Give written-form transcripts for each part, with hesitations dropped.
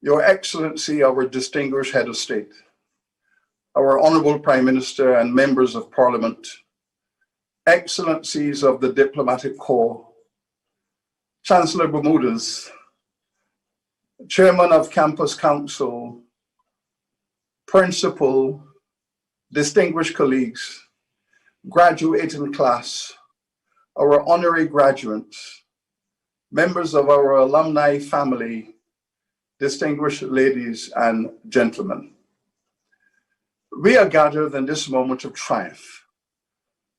Your Excellency, our distinguished head of state, our Honorable Prime Minister and members of Parliament, Excellencies of the Diplomatic Corps, Chancellor Bermudez, Chairman of Campus Council, Principal, distinguished colleagues, graduating class, our honorary graduates, members of our alumni family, distinguished ladies and gentlemen. We are gathered in this moment of triumph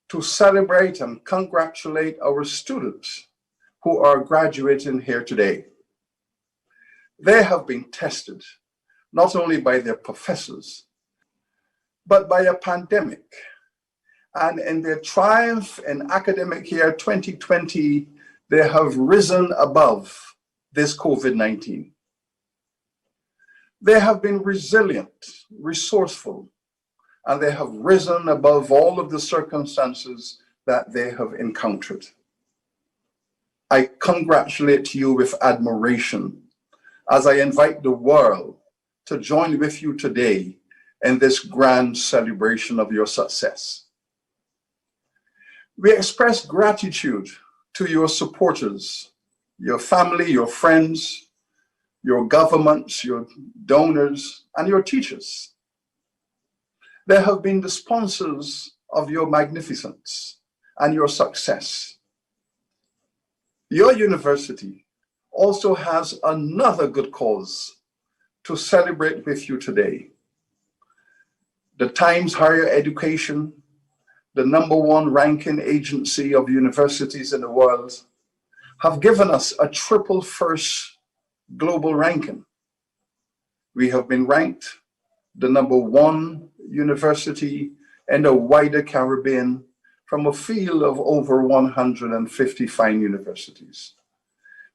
to celebrate and congratulate our students who are graduating here today. They have been tested not only by their professors, but by a pandemic. And in their triumph in academic year 2020, they have risen above this COVID-19. They have been resilient, resourceful, and they have risen above all of the circumstances that they have encountered. I congratulate you with admiration as I invite the world to join with you today in this grand celebration of your success. We express gratitude to your supporters, your family, your friends, your governments, your donors, and your teachers. They have been the sponsors of your magnificence and your success. Your university also has another good cause to celebrate with you today. The Times Higher Education, the #1 ranking agency of universities in the world, have given us a triple first global ranking. We have been ranked the #1 university in the wider Caribbean from a field of over 150 fine universities.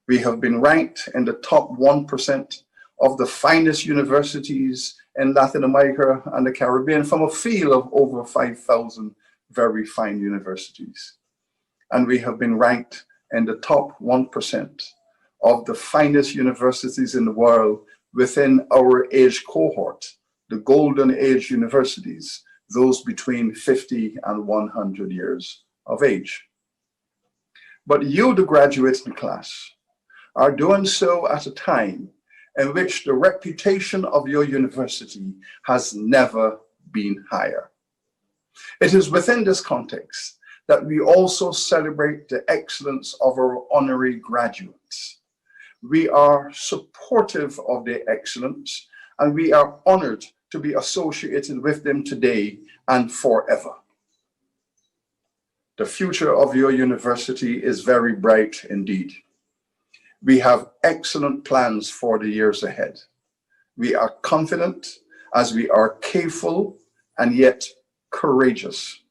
We have been ranked in the top 1% of the finest universities in Latin America and the Caribbean from a field of over 5,000 very fine universities. And we have been ranked in the top 1% of the finest universities in the world within our age cohort, the golden age universities, those between 50 and 100 years of age. But you, the graduating class, are doing so at a time in which the reputation of your university has never been higher. It is within this context that we also celebrate the excellence of our honorary graduates. We are supportive of their excellence, and we are honored to be associated with them today and forever. The future of your university is very bright indeed. We have excellent plans for the years ahead. We are confident as we are careful and yet courageous.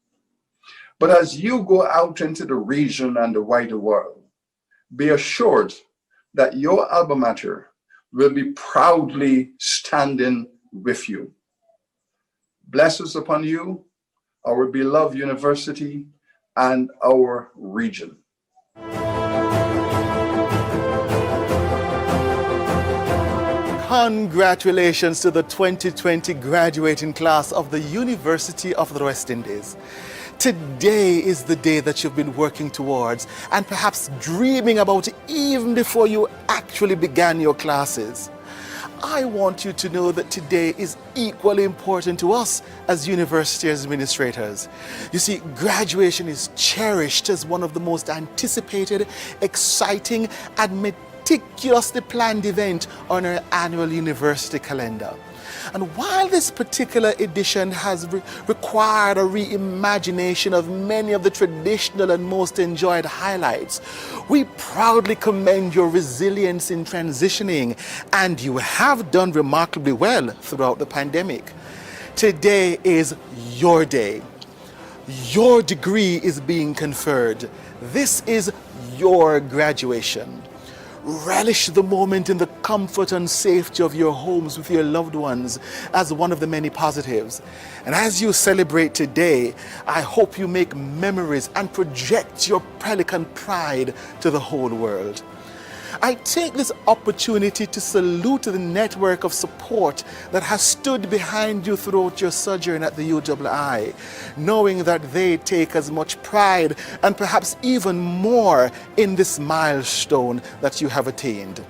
But as you go out into the region and the wider world, be assured that your alma mater will be proudly standing with you. Blessings upon you, our beloved university, and our region. Congratulations to the 2020 graduating class of the University of the West Indies. Today is the day that you've been working towards and perhaps dreaming about even before you actually began your classes. I want you to know that today is equally important to us as university administrators. You see, graduation is cherished as one of the most anticipated, exciting, and meticulously planned event on our annual university calendar. And while this particular edition has required a reimagination of many of the traditional and most enjoyed highlights, we proudly commend your resilience in transitioning, and you have done remarkably well throughout the pandemic. Today is your day. Your degree is being conferred. This is your graduation. Relish the moment in the comfort and safety of your homes with your loved ones as one of the many positives. And as you celebrate today, I hope you make memories and project your Pelican pride to the whole world. I take this opportunity to salute the network of support that has stood behind you throughout your sojourn at the UWI, knowing that they take as much pride and perhaps even more in this milestone that you have attained.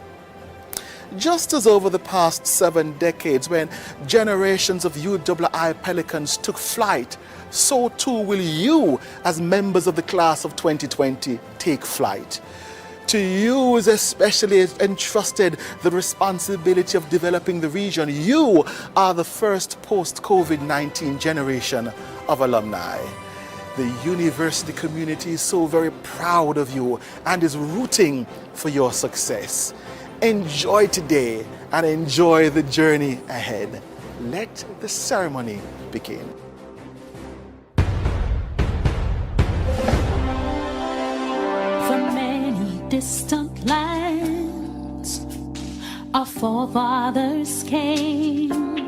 Just as over the past 7 decades when generations of UWI pelicans took flight, so too will you as members of the class of 2020 take flight. To you is especially entrusted the responsibility of developing the region. You are the first post-COVID-19 generation of alumni. The university community is so very proud of you and is rooting for your success. Enjoy today and enjoy the journey ahead. Let the ceremony begin. From many distant lands, our forefathers came,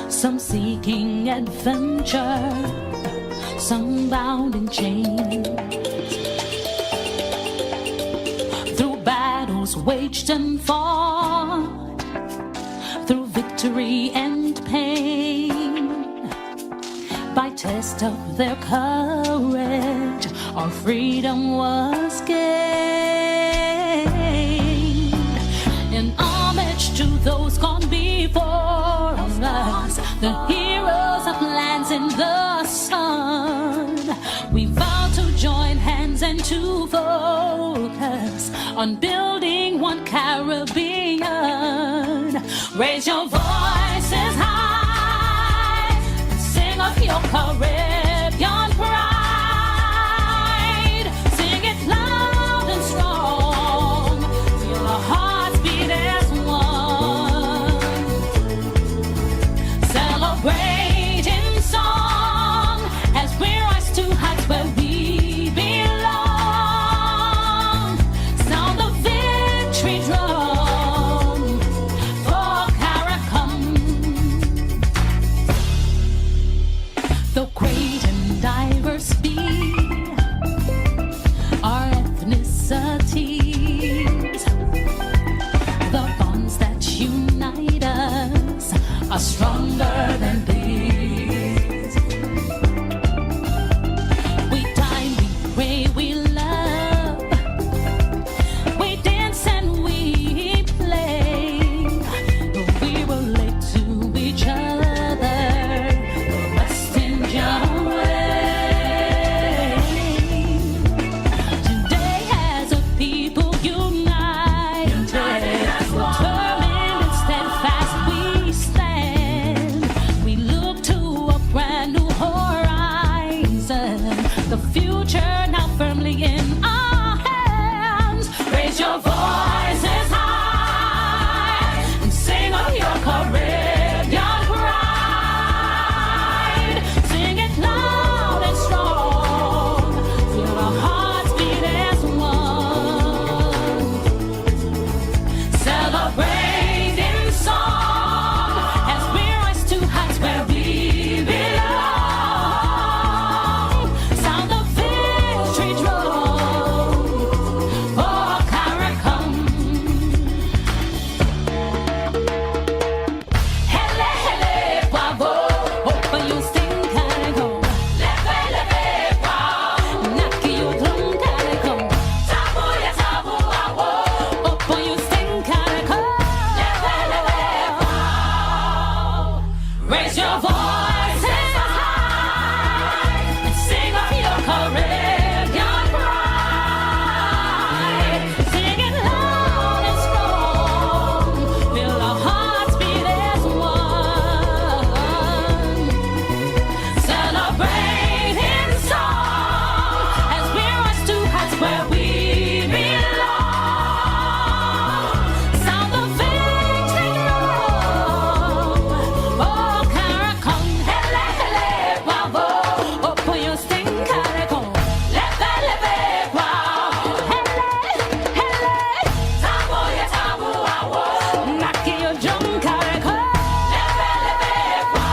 some seeking adventure, some bound in chains. Waged and fought through victory and pain. By test of their courage, our freedom was gained. In homage to those gone before us, the heroes of lands in the sun, we vow to join hands and to focus on building one Caribbean. Raise your voices high, sing of your Caribbean pride. Sing it loud and strong, feel our hearts beat as one. Celebrate in song as we rise to heights where we belong. Sound the victory drum for Caracom. Though great and diverse be our ethnicities, the bonds that unite us are stronger than these. We dine, we pray, we love, we dance and we play. We relate to each other, rest in your way. Today as a people united, determined and steadfast we stand. We look to a brand new horizon, the future now firmly in our hands. Raise your voices high and sing of your Caribbean pride. Sing it loud and strong, feel our hearts beat as one. Celebrate in song as we rise to heights where we belong. Sound the victory drum for Caracom. Hele, hele, bravo. Open your sting, Caracom. Leve, leve, bravo. Knock your drum, Caracom. Tabu, ya tabu, awo. Open your sting, Caracom. Leve, leve, bravo. Raise your voices high and sing of your Caribbean pride. Sing it loud and strong, feel our hearts beat as one. Celebrate in song as we rise to heights where we belong. Sound the victory drum for Caracom. Hele, hele, bravo. Open your sting, Caracom. Leve, leve, bravo. Hele, hele, tabu, ya tabu, awo. Knock your drum, Caracom. Leve, leve, bravo.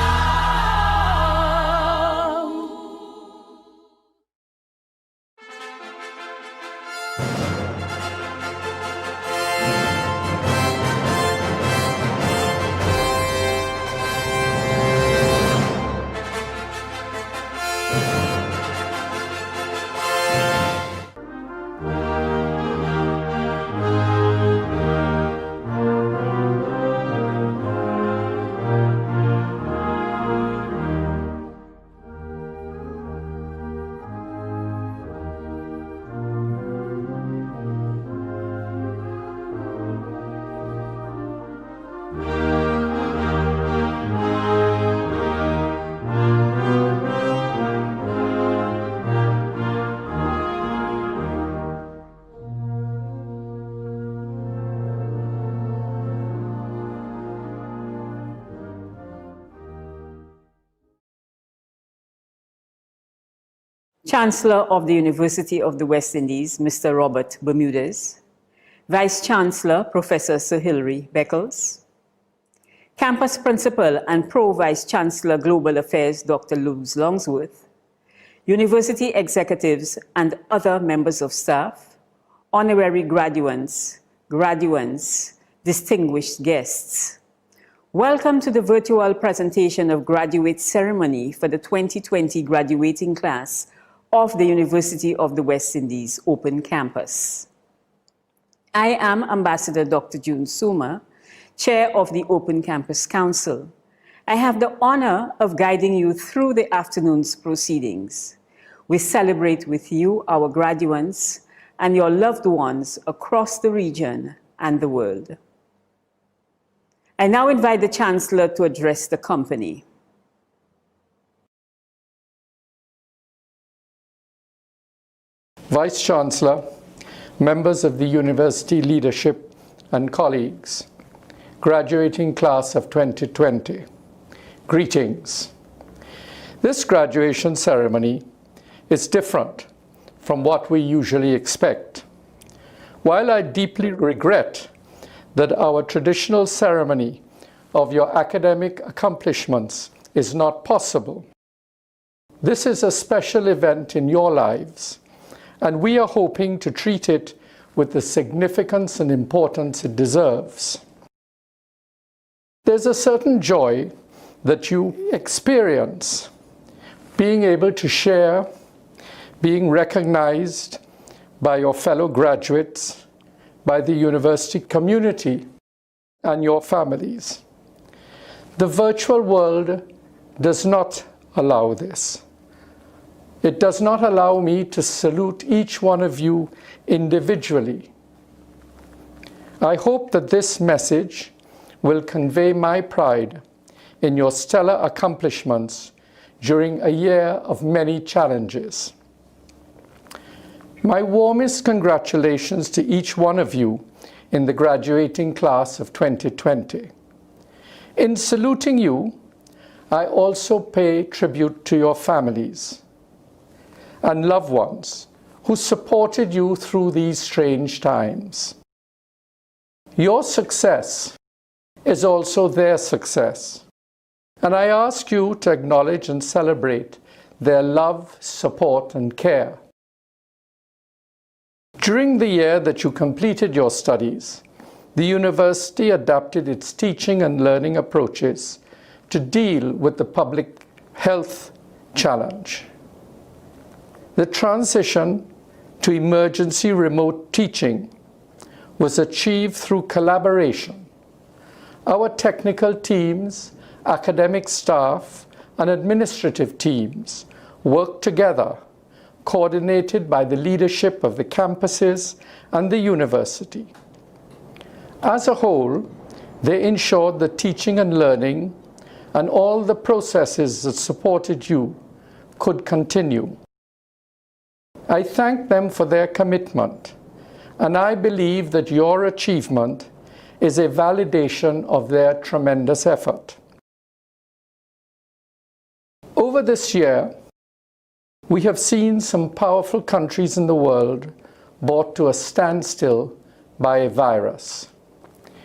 Chancellor of the University of the West Indies, Mr. Robert Bermudez, Vice Chancellor, Professor Sir Hilary Beckles, Campus Principal and Pro-Vice Chancellor Global Affairs, Dr. Luz Longsworth, university executives and other members of staff, honorary graduands, distinguished guests. Welcome to the virtual presentation of graduate ceremony for the 2020 graduating class of the University of the West Indies Open Campus. I am Ambassador Dr. June Soomer, Chair of the Open Campus Council. I have the honor of guiding you through the afternoon's proceedings. We celebrate with you, our graduands, and your loved ones across the region and the world. I now invite the Chancellor to address the company. Vice Chancellor, members of the university leadership and colleagues, graduating class of 2020, greetings. This graduation ceremony is different from what we usually expect. While I deeply regret that our traditional ceremony of your academic accomplishments is not possible, this is a special event in your lives, and we are hoping to treat it with the significance and importance it deserves. There's a certain joy that you experience being able to share, being recognized by your fellow graduates, by the university community, and your families. The virtual world does not allow this. It does not allow me to salute each one of you individually. I hope that this message will convey my pride in your stellar accomplishments during a year of many challenges. My warmest congratulations to each one of you in the graduating class of 2020. In saluting you, I also pay tribute to your families and loved ones who supported you through these strange times. Your success is also their success, and I ask you to acknowledge and celebrate their love, support, and care. During the year that you completed your studies, the university adapted its teaching and learning approaches to deal with the public health challenge. The transition to emergency remote teaching was achieved through collaboration. Our technical teams, academic staff, and administrative teams worked together, coordinated by the leadership of the campuses and the university. As a whole, they ensured that teaching and learning and all the processes that supported you could continue. I thank them for their commitment, and I believe that your achievement is a validation of their tremendous effort. Over this year, we have seen some powerful countries in the world brought to a standstill by a virus.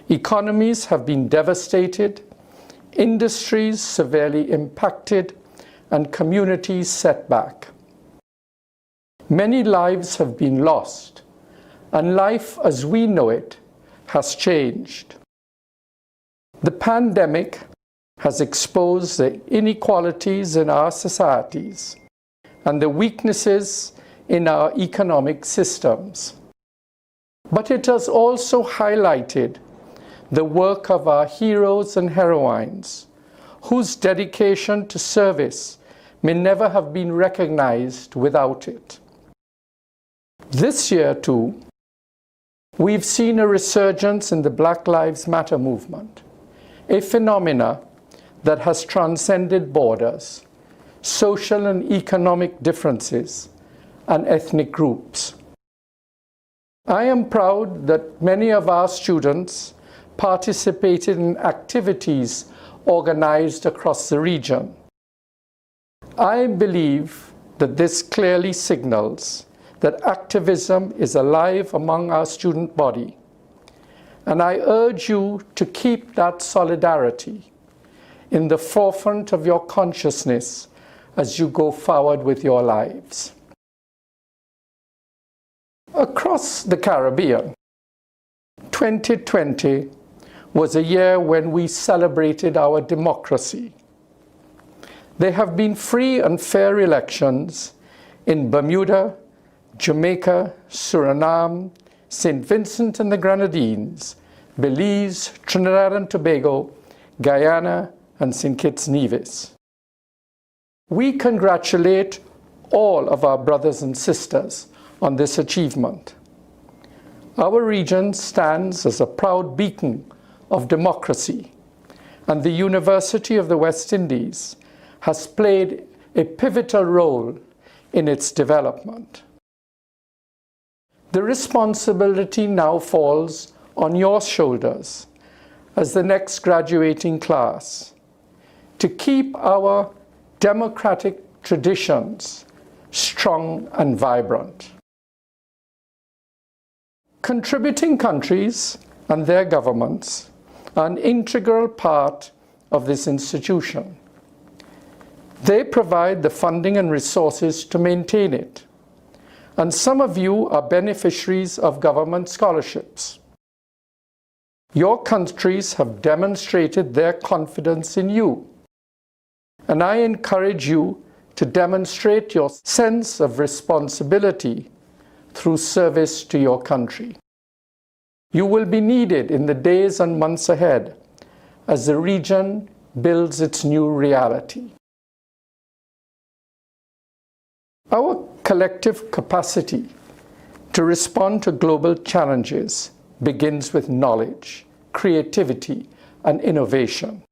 Economies have been devastated, industries severely impacted, and communities set back. Many lives have been lost, and life as we know it has changed. The pandemic has exposed the inequalities in our societies and the weaknesses in our economic systems. But it has also highlighted the work of our heroes and heroines, whose dedication to service may never have been recognized without it. This year, too, we've seen a resurgence in the Black Lives Matter movement, a phenomena that has transcended borders, social and economic differences, and ethnic groups. I am proud that many of our students participated in activities organized across the region. I believe that this clearly signals that activism is alive among our student body. And I urge you to keep that solidarity in the forefront of your consciousness as you go forward with your lives. Across the Caribbean, 2020 was a year when we celebrated our democracy. There have been free and fair elections in Bermuda, Jamaica, Suriname, St. Vincent and the Grenadines, Belize, Trinidad and Tobago, Guyana, and St. Kitts Nevis. We congratulate all of our brothers and sisters on this achievement. Our region stands as a proud beacon of democracy, and the University of the West Indies has played a pivotal role in its development. The responsibility now falls on your shoulders as the next graduating class to keep our democratic traditions strong and vibrant. Contributing countries and their governments are an integral part of this institution. They provide the funding and resources to maintain it. And some of you are beneficiaries of government scholarships. Your countries have demonstrated their confidence in you. And I encourage you to demonstrate your sense of responsibility through service to your country. You will be needed in the days and months ahead as the region builds its new reality. Our collective capacity to respond to global challenges begins with knowledge, creativity, and innovation.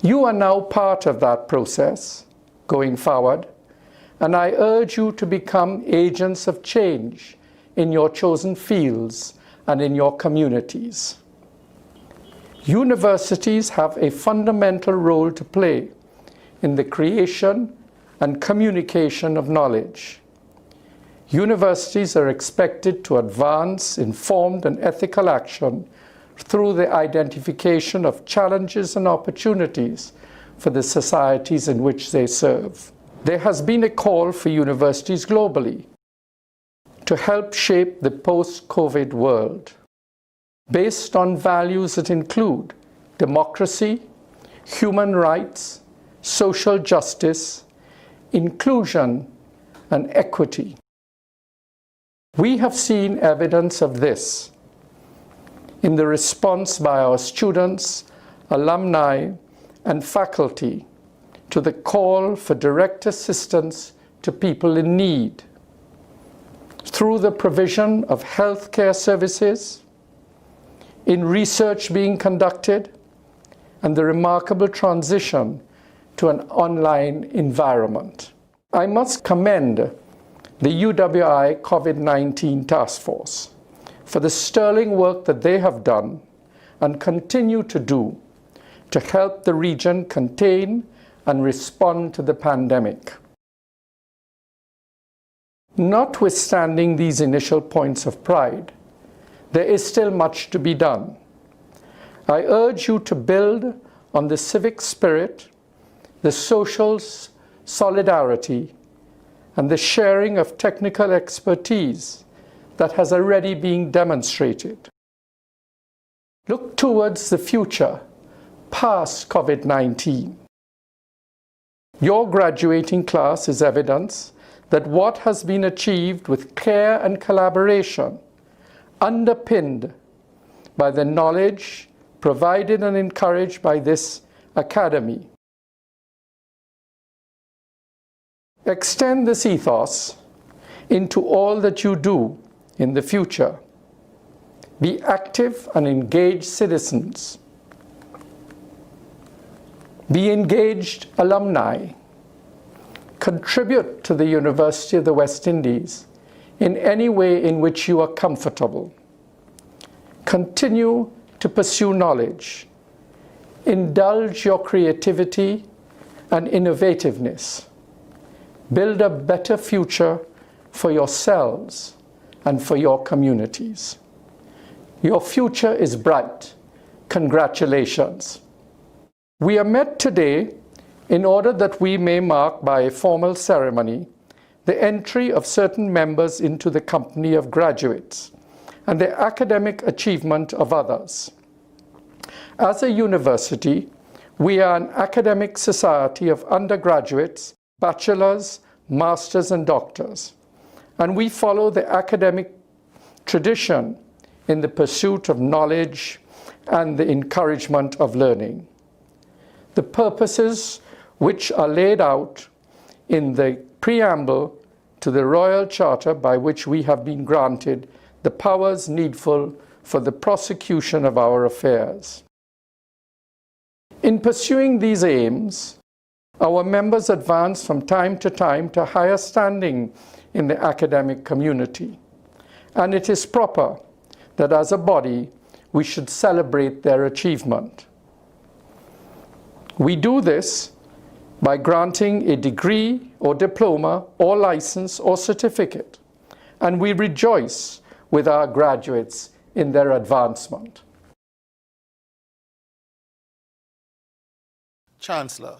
You are now part of that process going forward, and I urge you to become agents of change in your chosen fields and in your communities. Universities have a fundamental role to play in the creation and communication of knowledge. Universities are expected to advance informed and ethical action through the identification of challenges and opportunities for the societies in which they serve. There has been a call for universities globally to help shape the post-COVID world based on values that include democracy, human rights, social justice, inclusion, and equity. We have seen evidence of this in the response by our students, alumni, and faculty to the call for direct assistance to people in need through the provision of healthcare services, in research being conducted, and the remarkable transition to an online environment. I must commend the UWI COVID-19 Task Force for the sterling work that they have done and continue to do to help the region contain and respond to the pandemic. Notwithstanding these initial points of pride, there is still much to be done. I urge you to build on the civic spirit, the social solidarity, and the sharing of technical expertise that has already been demonstrated. Look towards the future, past COVID-19. Your graduating class is evidence that what has been achieved with care and collaboration, underpinned by the knowledge provided and encouraged by this academy. Extend this ethos into all that you do in the future. Be active and engaged citizens. Be engaged alumni. Contribute to the University of the West Indies in any way in which you are comfortable. Continue to pursue knowledge. Indulge your creativity and innovativeness. build a better future for yourselves and for your communities. Your future is bright. Congratulations. We are met today in order that we may mark by a formal ceremony the entry of certain members into the company of graduates and the academic achievement of others. As a university, we are an academic society of undergraduates, bachelors, masters, and doctors, and we follow the academic tradition in the pursuit of knowledge and the encouragement of learning. The purposes which are laid out in the preamble to the Royal Charter by which we have been granted the powers needful for the prosecution of our affairs. In pursuing these aims, our members advance from time to higher standing in the academic community, and it is proper that as a body we should celebrate their achievement. We do this by granting a degree or diploma or license or certificate, and we rejoice with our graduates in their advancement. Chancellor,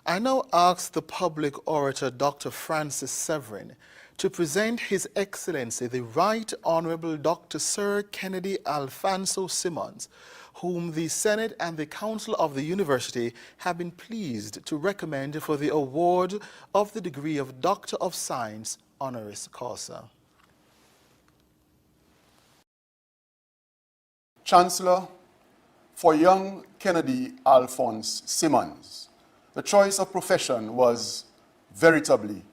I now ask the public orator Dr. Francis Severin to present His Excellency the Right Honorable Dr. Sir Kennedy Alphonse Simmonds, whom the Senate and the Council of the University have been pleased to recommend for the award of the degree of Doctor of Science honoris causa. Chancellor, for young Kennedy Alphonse Simmonds, the choice of profession was veritably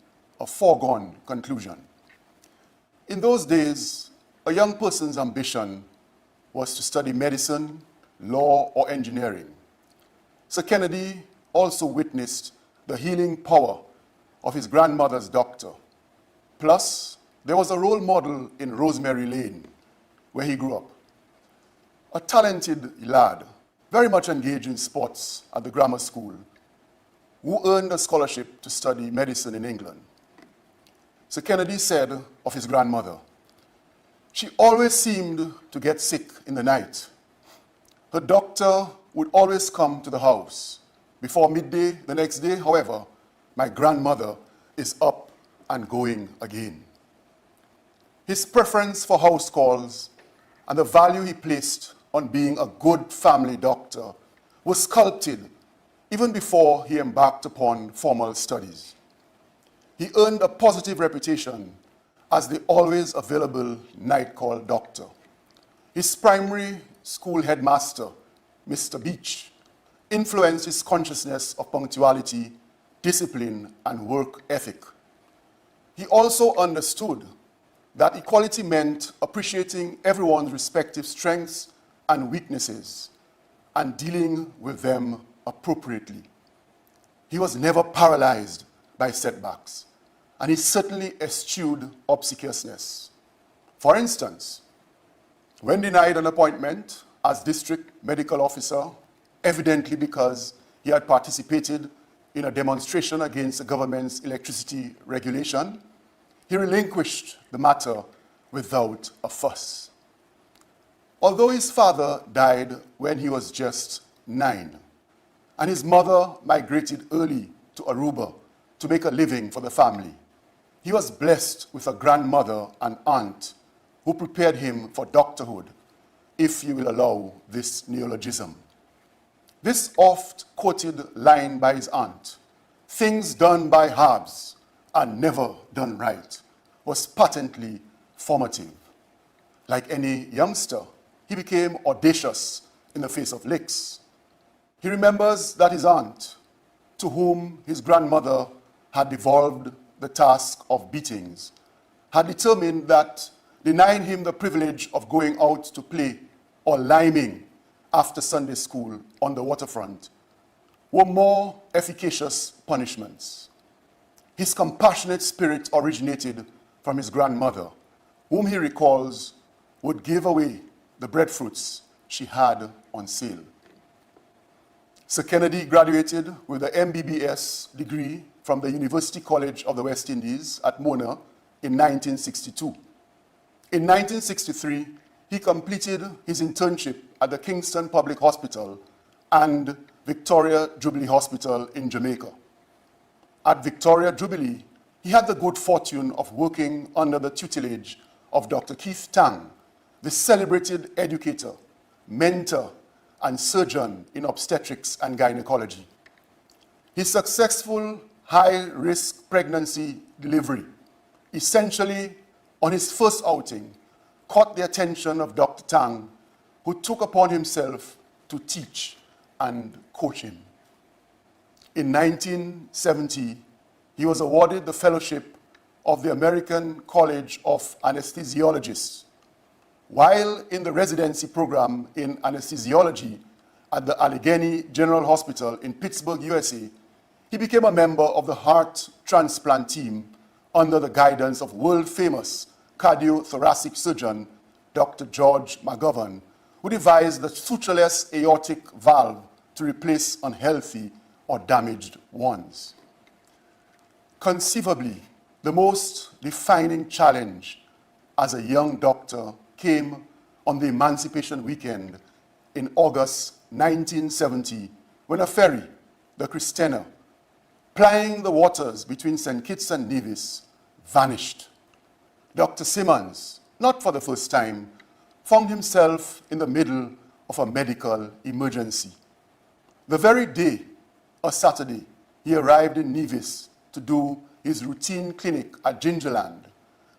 a foregone conclusion. In those days, a young person's ambition was to study medicine, law, or engineering. Sir Kennedy also witnessed the healing power of his grandmother's doctor. Plus, there was a role model in Rosemary Lane, where he grew up. A talented lad, very much engaged in sports at the grammar school, who earned a scholarship to study medicine in England. Sir Kennedy said of his grandmother, "She always seemed to get sick in the night. Her doctor would always come to the house. Before midday the next day, however, my grandmother is up and going again." His preference for house calls and the value he placed on being a good family doctor was sculpted even before he embarked upon formal studies. He earned a positive reputation as the always available night call doctor. His primary school headmaster, Mr. Beach, influenced his consciousness of punctuality, discipline, and work ethic. He also understood that equality meant appreciating everyone's respective strengths and weaknesses and dealing with them appropriately. He was never paralyzed by setbacks, and he certainly eschewed obsequiousness. For instance, when denied an appointment as district medical officer, evidently because he had participated in a demonstration against the government's electricity regulation, he relinquished the matter without a fuss. Although his father died when he was just 9, and his mother migrated early to Aruba to make a living for the family, he was blessed with a grandmother and aunt who prepared him for doctorhood, if you will allow this neologism. This oft-quoted line by his aunt, "Things done by halves and never done right," was patently formative. Like any youngster, he became audacious in the face of licks. He remembers that his aunt, to whom his grandmother had devolved the task of beatings, had determined that denying him the privilege of going out to play or liming after Sunday school on the waterfront were more efficacious punishments. His compassionate spirit originated from his grandmother, whom he recalls would give away the breadfruits she had on sale. Sir Kennedy graduated with an MBBS degree from the University College of the West Indies at Mona in 1962. In 1963, he completed his internship at the Kingston Public Hospital and Victoria Jubilee Hospital in Jamaica. At Victoria Jubilee, he had the good fortune of working under the tutelage of Dr. Keith Tang, the celebrated educator, mentor, and surgeon in obstetrics and gynecology. His successful high-risk pregnancy delivery, essentially on his first outing, caught the attention of Dr. Tang, who took upon himself to teach and coach him. In 1970, he was awarded the fellowship of the American College of Anesthesiologists. While in the residency program in anesthesiology at the Allegheny General Hospital in Pittsburgh, USA, he became a member of the heart transplant team under the guidance of world-famous cardiothoracic surgeon Dr. George McGovern, who devised the sutureless aortic valve to replace unhealthy or damaged ones. Conceivably, the most defining challenge as a young doctor came on the Emancipation Weekend in August 1970, when a ferry, the Christina, plying the waters between St. Kitts and Nevis, vanished. Dr. Simmonds, not for the first time, found himself in the middle of a medical emergency. The very day, a Saturday, he arrived in Nevis to do his routine clinic at Gingerland,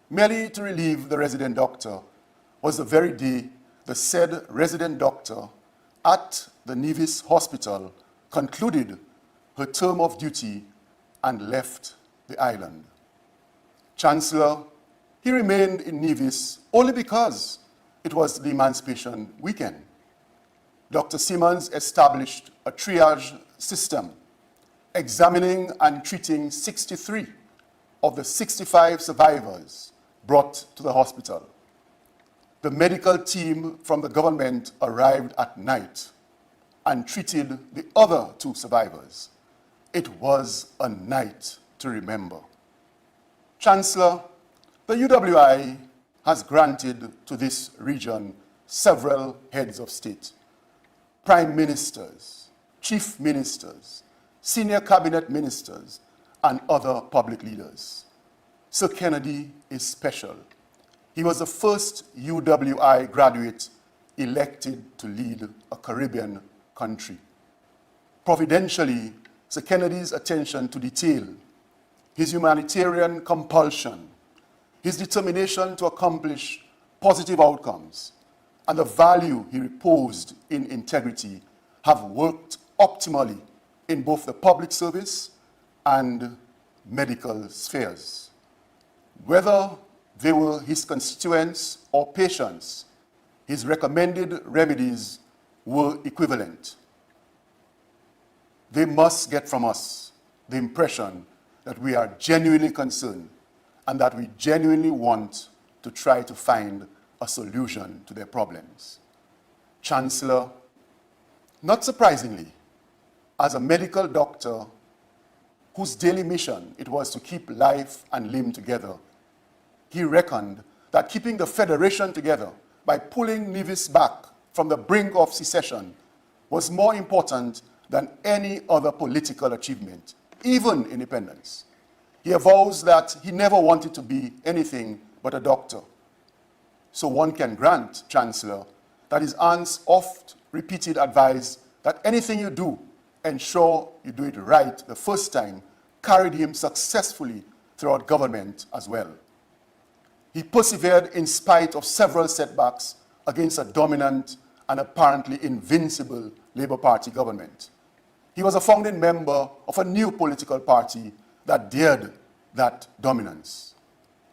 merely to relieve the resident doctor, was the very day the said resident doctor at the Nevis Hospital concluded her term of duty and left the island. Chancellor, he remained in Nevis only because it was the Emancipation Weekend. Dr. Simmonds established a triage system, examining and treating 63 of the 65 survivors brought to the hospital. The medical team from the government arrived at night and treated the other 2 survivors. It was a night to remember. Chancellor, the UWI has granted to this region several heads of state, prime ministers, chief ministers, senior cabinet ministers, and other public leaders. Sir Kennedy is special. He was the first UWI graduate elected to lead a Caribbean country. Providentially, Sir Kennedy's attention to detail, his humanitarian compulsion, his determination to accomplish positive outcomes, and the value he reposed in integrity have worked optimally in both the public service and medical spheres. Whether they were his constituents or patients, his recommended remedies were equivalent. They must get from us the impression that we are genuinely concerned and that we genuinely want to try to find a solution to their problems. Chancellor, not surprisingly, as a medical doctor whose daily mission it was to keep life and limb together, he reckoned that keeping the Federation together by pulling Nevis back from the brink of secession was more important than any other political achievement, even independence. He avows that he never wanted to be anything but a doctor. So one can grant, Chancellor, that his aunt's oft-repeated advice that anything you do, ensure you do it right the first time, carried him successfully throughout government as well. He persevered in spite of several setbacks against a dominant and apparently invincible Labour Party government. He was a founding member of a new political party that dared that dominance.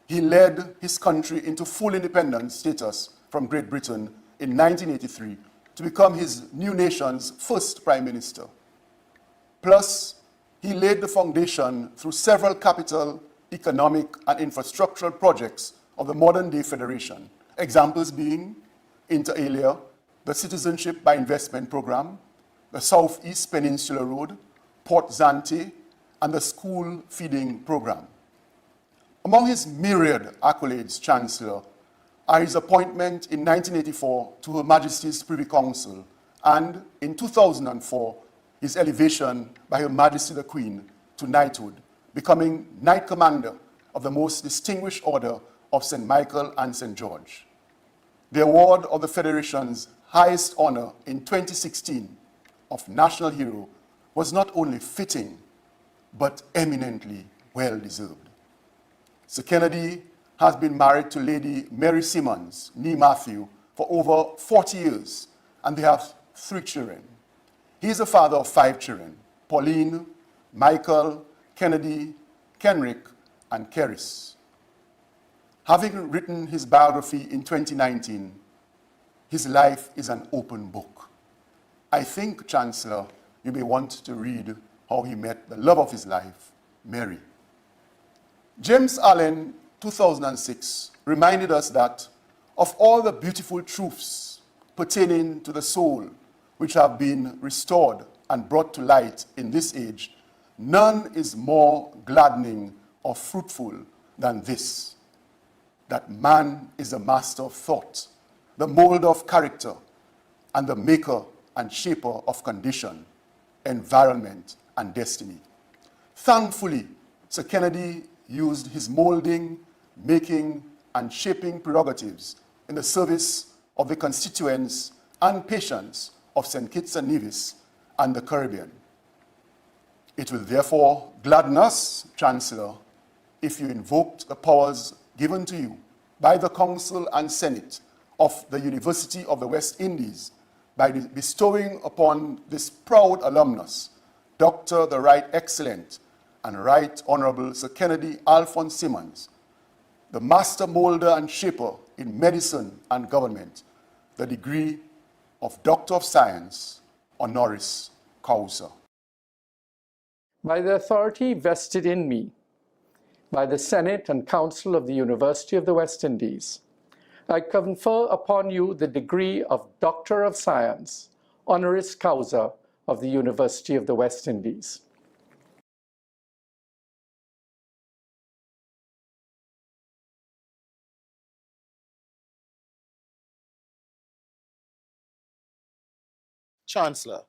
He led his country into full independence status from Great Britain in 1983 to become his new nation's first prime minister. Plus, he laid the foundation through several capital, economic, and infrastructural projects of the modern-day federation, examples being, inter alia, the Citizenship by Investment Program, the Southeast Peninsula Road, Port Zante, and the school feeding program. Among his myriad accolades, Chancellor, are his appointment in 1984 to Her Majesty's Privy Council and in 2004, his elevation by Her Majesty the Queen to knighthood, becoming Knight Commander of the most distinguished order of St. Michael and St. George. The award of the Federation's highest honor in 2016 of National Hero was not only fitting, but eminently well-deserved. Sir Kennedy has been married to Lady Mary Simmonds, née Matthew, for over 40 years, and they have 3 children. He is the father of 5 children, Pauline, Michael, Kennedy, Kenrick, and Keris. Having written his biography in 2019, his life is an open book. I think, Chancellor, you may want to read how he met the love of his life, Mary. James Allen, 2006, reminded us that of all the beautiful truths pertaining to the soul which have been restored and brought to light in this age, none is more gladdening or fruitful than this, that man is the master of thought, the molder of character, and the maker and shaper of condition, environment, and destiny. Thankfully, Sir Kennedy used his molding, making, and shaping prerogatives in the service of the constituents and patients of St. Kitts and Nevis and the Caribbean. It will therefore gladden us, Chancellor, if you invoked the powers given to you by the Council and Senate of the University of the West Indies by bestowing upon this proud alumnus, Dr. the Right Excellent and Right Honorable Sir Kennedy Alphonse Simmonds, the master molder and shaper in medicine and government, the degree of Doctor of Science, honoris causa. By the authority vested in me by the Senate and Council of the University of the West Indies, I confer upon you the degree of Doctor of Science, honoris causa of the University of the West Indies. Chancellor,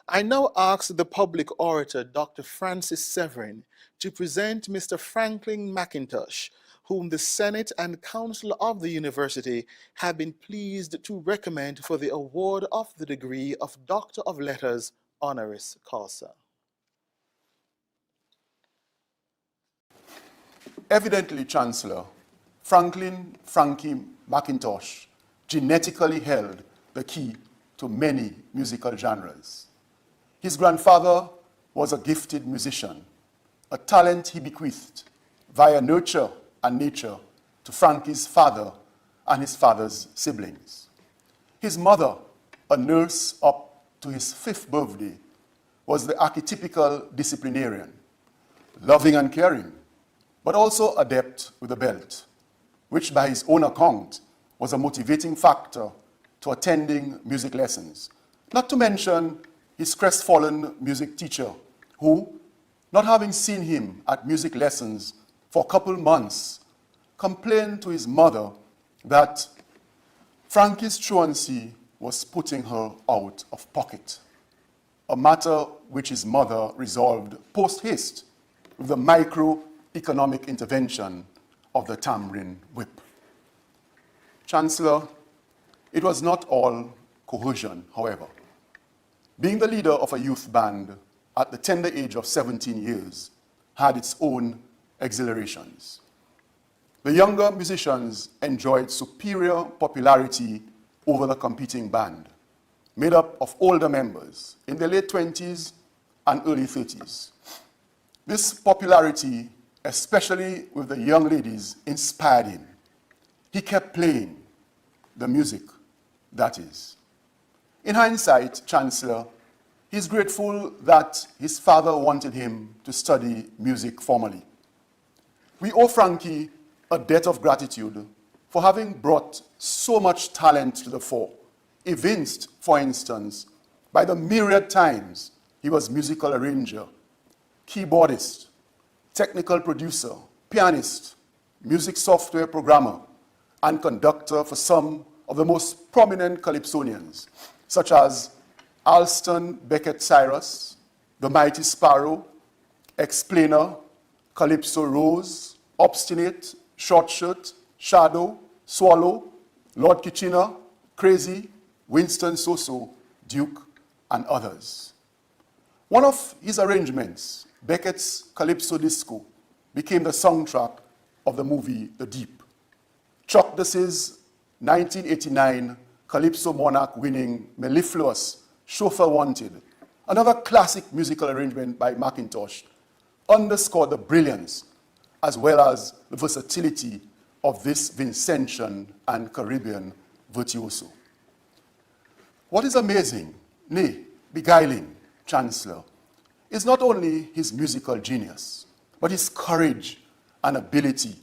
I now ask the public orator, Dr. Francis Severin, to present Mr. Franklin Mcintosh, whom the Senate and Council of the University have been pleased to recommend for the award of the degree of Doctor of Letters, honoris causa. Evidently, Chancellor, Frankie Mcintosh genetically held the key to many musical genres. His grandfather was a gifted musician, a talent he bequeathed via nurture and nature to Frankie's father and his father's siblings. His mother, a nurse up to his 5th birthday, was the archetypical disciplinarian, loving and caring, but also adept with a belt, which by his own account was a motivating factor to attending music lessons, not to mention his crestfallen music teacher, who, not having seen him at music lessons for a couple months, complained to his mother that Frankie's truancy was putting her out of pocket, a matter which his mother resolved post-haste with the microeconomic intervention of the Tamarind Whip. Chancellor, it was not all coercion, however. Being the leader of a youth band at the tender age of 17 years had its own exhilarations. The younger musicians enjoyed superior popularity over the competing band, made up of older members in their late 20s and early 30s. This popularity, especially with the young ladies, inspired him. He kept playing the music, that is. In hindsight, Chancellor, he's grateful that his father wanted him to study music formally. We owe Frankie a debt of gratitude for having brought so much talent to the fore, evinced, for instance, by the myriad times he was musical arranger, keyboardist, technical producer, pianist, music software programmer, and conductor for some of the most prominent Calypsonians, such as Alston Beckett Cyrus, The Mighty Sparrow, Explainer, Calypso Rose, Obstinate, Short Shirt, Shadow, Swallow, Lord Kitchener, Crazy, Winston Soso, Duke, and others. One of his arrangements, Beckett's Calypso Disco, became the soundtrack of the movie The Deep. Chuck Duss's 1989 Calypso Monarch winning Mellifluous, Chauffeur Wanted, another classic musical arrangement by Mcintosh, underscored the brilliance as well as the versatility of this Vincentian and Caribbean virtuoso. What is amazing, nay, beguiling, Chancellor, is not only his musical genius, but his courage and ability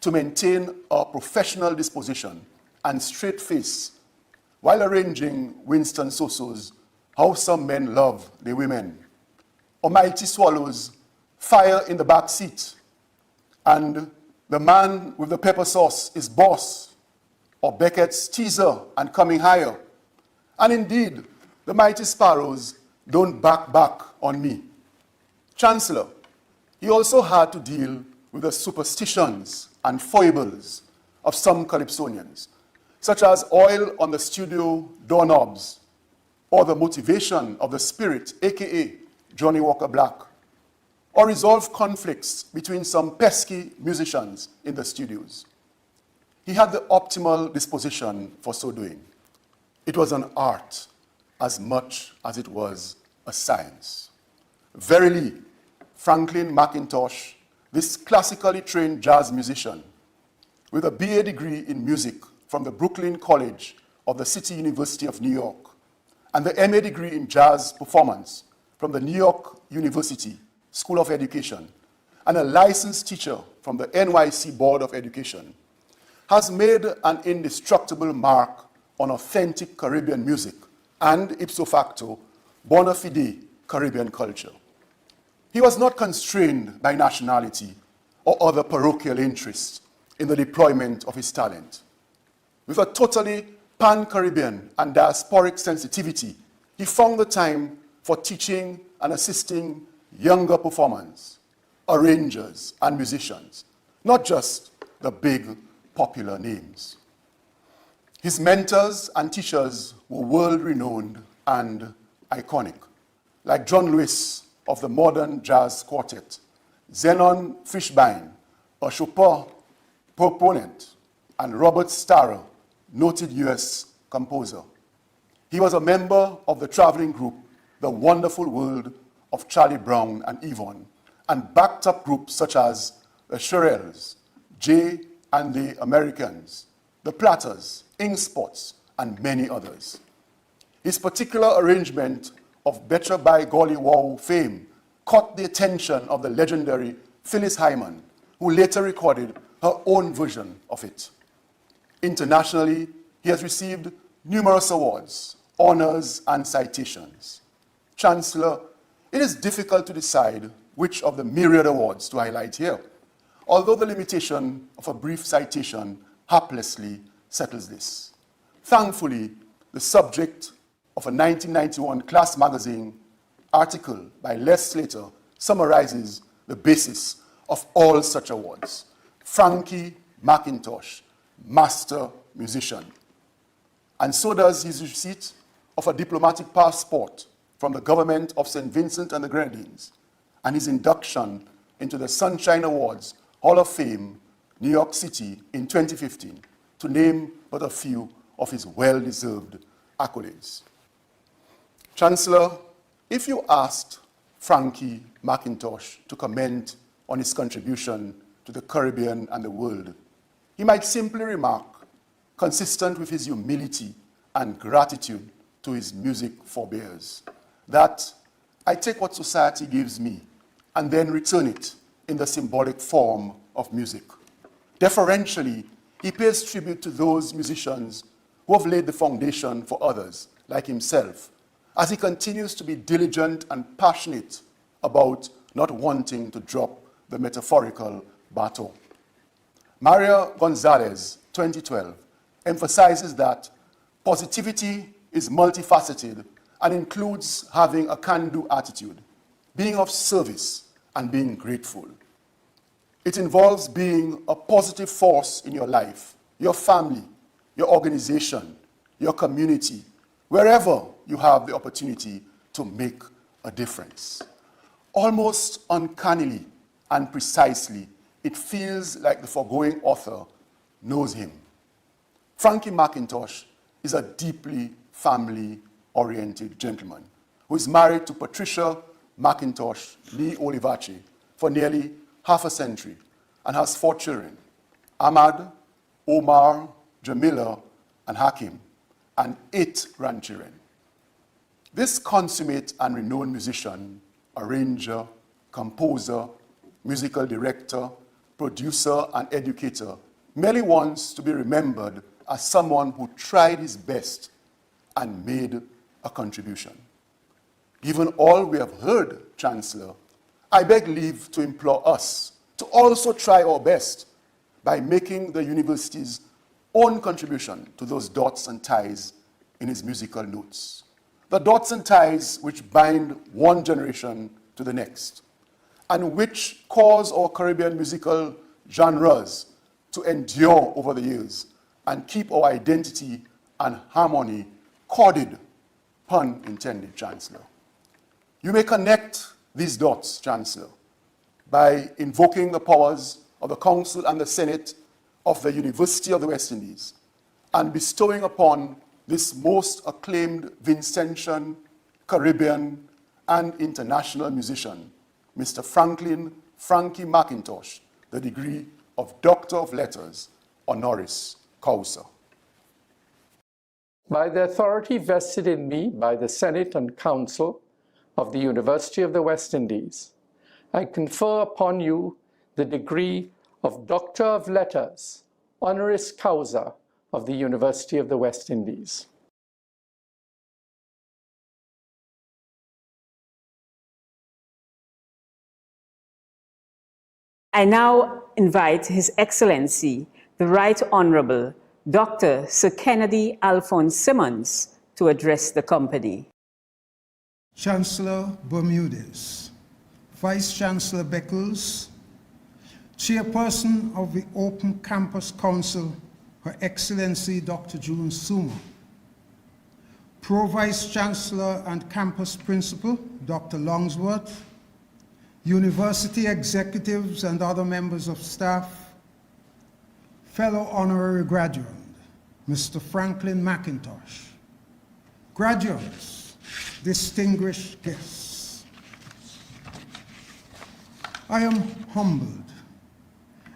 to maintain a professional disposition and straight face while arranging Winston Soso's How Some Men Love Their Women, or Mighty Swallow's Fire in the Back Seat, and The Man with the Pepper Sauce is Boss, or Beckett's Teaser and Coming Higher, and indeed, the Mighty Sparrows Don't Back on Me. Chancellor, he also had to deal with the superstitions and foibles of some Calypsonians, such as oil on the studio doorknobs, or the motivation of the spirit, aka Johnny Walker Black, or resolve conflicts between some pesky musicians in the studios. He had the optimal disposition for so doing. It was an art as much as it was a science. Verily, Franklyn Mcintosh, this classically trained jazz musician, with a BA degree in music from the Brooklyn College of the City University of New York, and the MA degree in jazz performance from the New York University School of Education, and a licensed teacher from the NYC Board of Education, has made an indestructible mark on authentic Caribbean music and, ipso facto, bona fide Caribbean culture. He was not constrained by nationality or other parochial interests in the deployment of his talent. With a totally pan-Caribbean and diasporic sensitivity, he found the time for teaching and assisting younger performers, arrangers, and musicians, not just the big popular names. His mentors and teachers were world-renowned and iconic, like John Lewis of the Modern Jazz Quartet, Zenon Fishbein, a Chopin proponent, and Robert Starr, noted US composer. He was a member of the traveling group, The Wonderful World of Charlie Brown and Yvonne, and backed up groups such as the Shirelles, Jay and the Americans, the Platters, Ink Spots, and many others. His particular arrangement of Betcha by Golly Wow fame caught the attention of the legendary Phyllis Hyman, who later recorded her own version of it. Internationally, he has received numerous awards, honors, and citations. Chancellor, it is difficult to decide which of the myriad awards to highlight here, although the limitation of a brief citation haplessly settles this. Thankfully, the subject of a 1991 Class magazine article by Les Slater summarizes the basis of all such awards. Frankie Mcintosh, master musician. And so does his receipt of a diplomatic passport from the government of St. Vincent and the Grenadines, and his induction into the Sunshine Awards Hall of Fame, New York City in 2015, to name but a few of his well-deserved accolades. Chancellor, if you asked Frankie Mcintosh to comment on his contribution to the Caribbean and the world, he might simply remark, consistent with his humility and gratitude to his music forebears, that I take what society gives me and then return it in the symbolic form of music. Deferentially, he pays tribute to those musicians who have laid the foundation for others, like himself, as he continues to be diligent and passionate about not wanting to drop the metaphorical baton. Maria Gonzalez, 2012, emphasizes that positivity is multifaceted and includes having a can-do attitude, being of service, and being grateful. It involves being a positive force in your life, your family, your organization, your community, wherever you have the opportunity to make a difference. Almost uncannily and precisely, it feels like the foregoing author knows him. Frankie Mcintosh is a deeply family-oriented gentleman who is married to Patricia McIntosh Lee Olivache for nearly half a century and has 4 children, Ahmad, Omar, Jamila, and Hakim, and 8 grandchildren. This consummate and renowned musician, arranger, composer, musical director, producer, and educator merely wants to be remembered as someone who tried his best and made a contribution. Given all we have heard, Chancellor, I beg leave to implore us to also try our best by making the university's own contribution to those dots and ties in his musical notes. The dots and ties which bind one generation to the next, and which cause our Caribbean musical genres to endure over the years and keep our identity and harmony corded, pun intended, Chancellor. You may connect these dots, Chancellor, by invoking the powers of the Council and the Senate of the University of the West Indies and bestowing upon this most acclaimed Vincentian, Caribbean, and international musician, Mr. Frankie Mcintosh, the degree of Doctor of Letters, honoris causa. By the authority vested in me by the Senate and Council of the University of the West Indies, I confer upon you the degree of Doctor of Letters, honoris causa of the University of the West Indies. I now invite His Excellency, the Right Honorable Dr. Sir Kennedy Alphonse Simmonds, to address the company. Chancellor Bermudez, Vice-Chancellor Beckles, Chairperson of the Open Campus Council, Her Excellency Dr. June Soomer, Pro-Vice-Chancellor and Campus Principal, Dr. Longsworth, university executives and other members of staff, fellow honorary graduand, Mr. Franklyn Mcintosh, graduates, distinguished guests. I am humbled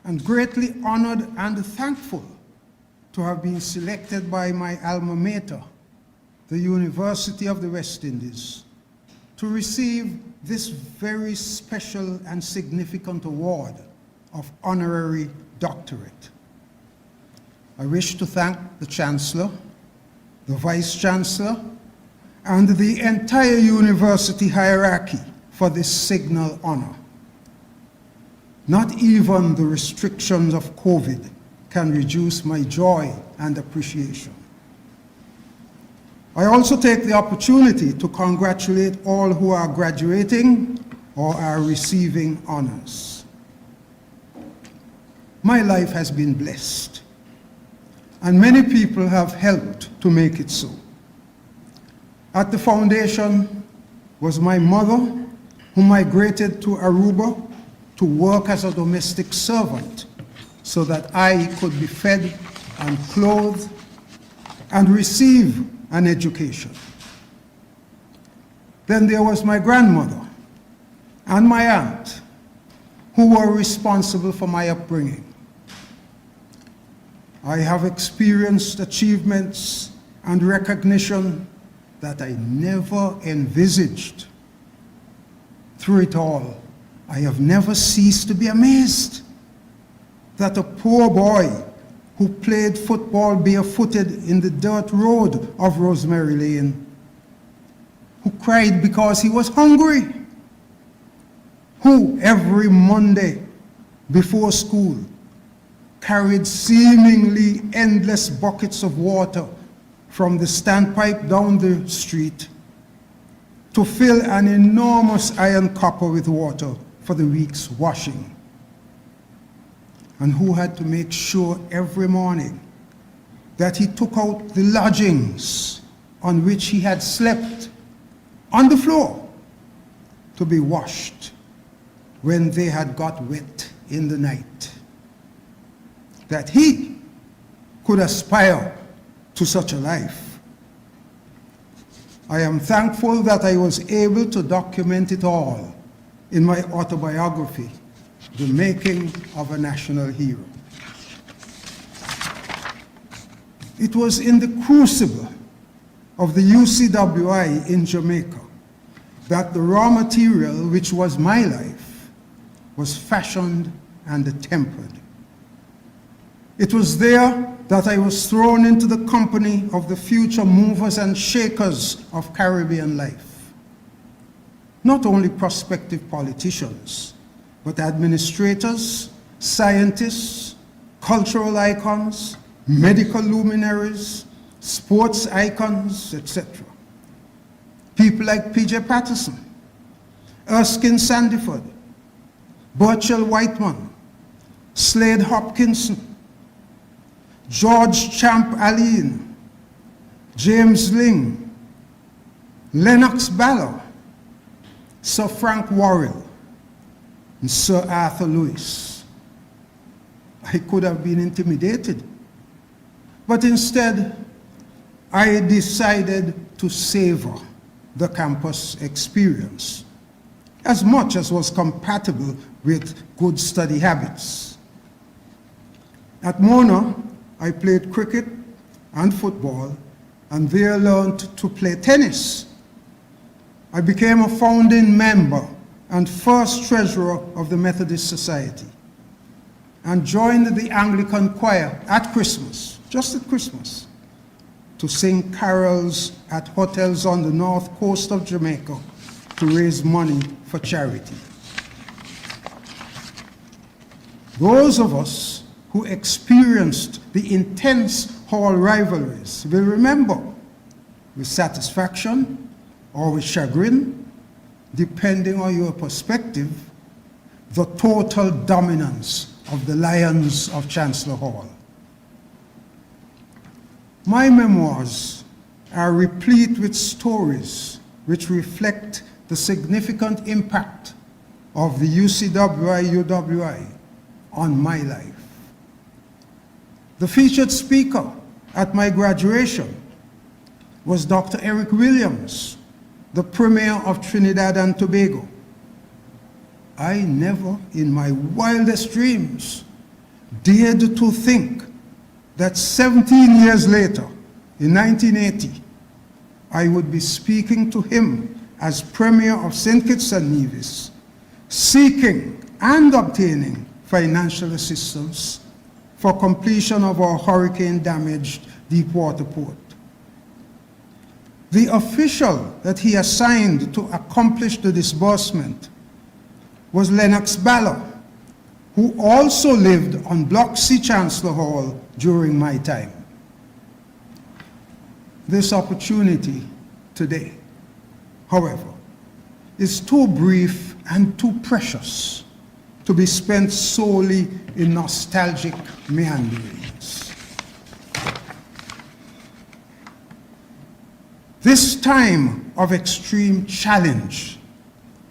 and greatly honored and thankful to have been selected by my alma mater, the University of the West Indies, to receive this very special and significant award of honorary doctorate. I wish to thank the Chancellor, the Vice-Chancellor, and the entire university hierarchy for this signal honor. Not even the restrictions of COVID can reduce my joy and appreciation. I also take the opportunity to congratulate all who are graduating or are receiving honors. My life has been blessed, and many people have helped to make it so. At the foundation was my mother, who migrated to Aruba to work as a domestic servant so that I could be fed and clothed and receive an education. Then there was my grandmother and my aunt, who were responsible for my upbringing. I have experienced achievements and recognition that I never envisaged. Through it all, I have never ceased to be amazed that a poor boy who played football barefooted in the dirt road of Rosemary Lane who cried because he was hungry, who every Monday before school carried seemingly endless buckets of water from the standpipe down the street to fill an enormous iron copper with water for the week's washing, and who had to make sure every morning that he took out the lodgings on which he had slept on the floor to be washed when they had got wet in the night, that he could aspire to such a life. I am thankful that I was able to document it all in my autobiography, The Making of a National Hero. It was in the crucible of the UWI in Jamaica that the raw material, which was my life, was fashioned and tempered. It was there that I was thrown into the company of the future movers and shakers of Caribbean life. Not only prospective politicians, but administrators, scientists, cultural icons, medical luminaries, sports icons, etc. People like P.J. Patterson, Erskine Sandiford, Burchell Whiteman, Slade Hopkinson, George Champ Alleyne, James Ling, Lennox Ballard, Sir Frank Worrell, and Sir Arthur Lewis. I could have been intimidated, but instead I decided to savor the campus experience as much as was compatible with good study habits. At Mona, I played cricket and football, and there learned to play tennis. I became a founding member and first treasurer of the Methodist Society, and joined the Anglican choir at Christmas, just at Christmas, to sing carols at hotels on the north coast of Jamaica to raise money for charity. Those of us who experienced the intense hall rivalries will remember, with satisfaction or with chagrin, depending on your perspective, the total dominance of the Lions of Chancellor Hall. My memoirs are replete with stories which reflect the significant impact of the UWI on my life. The featured speaker at my graduation was Dr. Eric Williams, the Premier of Trinidad and Tobago. I never in my wildest dreams dared to think that 17 years later, in 1980, I would be speaking to him as Premier of St. Kitts and Nevis, seeking and obtaining financial assistance for completion of our hurricane-damaged Deepwater Port. The official that he assigned to accomplish the disbursement was Lennox Ballard, who also lived on Block C Chancellor Hall during my time. This opportunity today, however, is too brief and too precious to be spent solely in nostalgic meanderings. This time of extreme challenge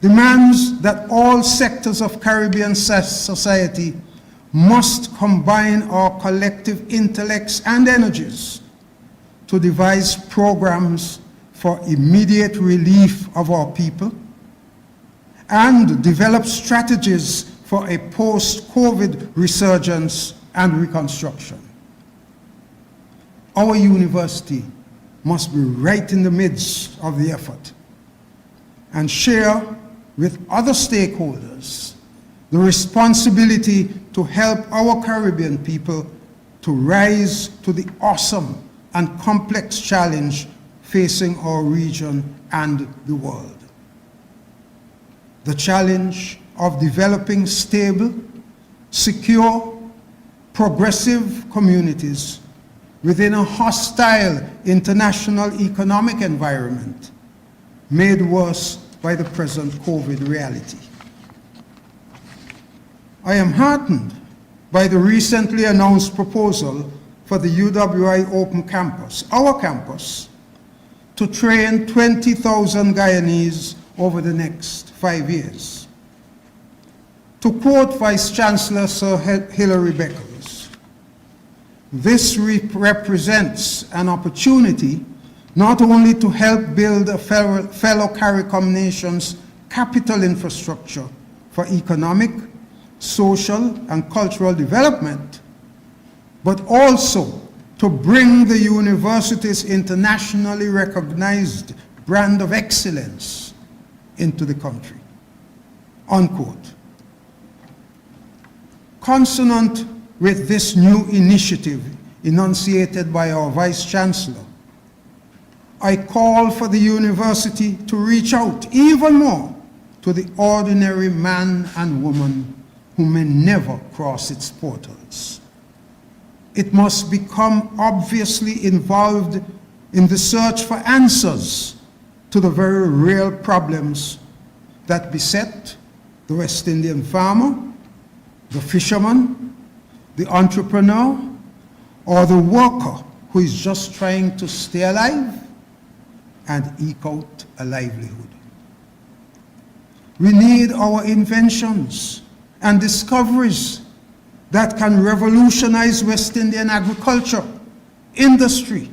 demands that all sectors of Caribbean society must combine our collective intellects and energies to devise programs for immediate relief of our people and develop strategies for a post-COVID resurgence and reconstruction. Our university must be right in the midst of the effort and share with other stakeholders the responsibility to help our Caribbean people to rise to the awesome and complex challenge facing our region and the world. The challenge of developing stable, secure, progressive communities within a hostile international economic environment made worse by the present COVID reality. I am heartened by the recently announced proposal for the UWI Open Campus, our campus, to train 20,000 Guyanese over the next 5 years. To quote Vice Chancellor Sir Hilary Beckles, this represents an opportunity not only to help build a fellow CARICOM nation's capital infrastructure for economic, social, and cultural development, but also to bring the university's internationally recognized brand of excellence into the country, unquote. Consonant with this new initiative enunciated by our Vice Chancellor, I call for the university to reach out even more to the ordinary man and woman who may never cross its portals. It must become obviously involved in the search for answers to the very real problems that beset the West Indian farmer, the fisherman, the entrepreneur, or the worker who is just trying to stay alive and eke out a livelihood. We need our inventions and discoveries that can revolutionize West Indian agriculture, industry,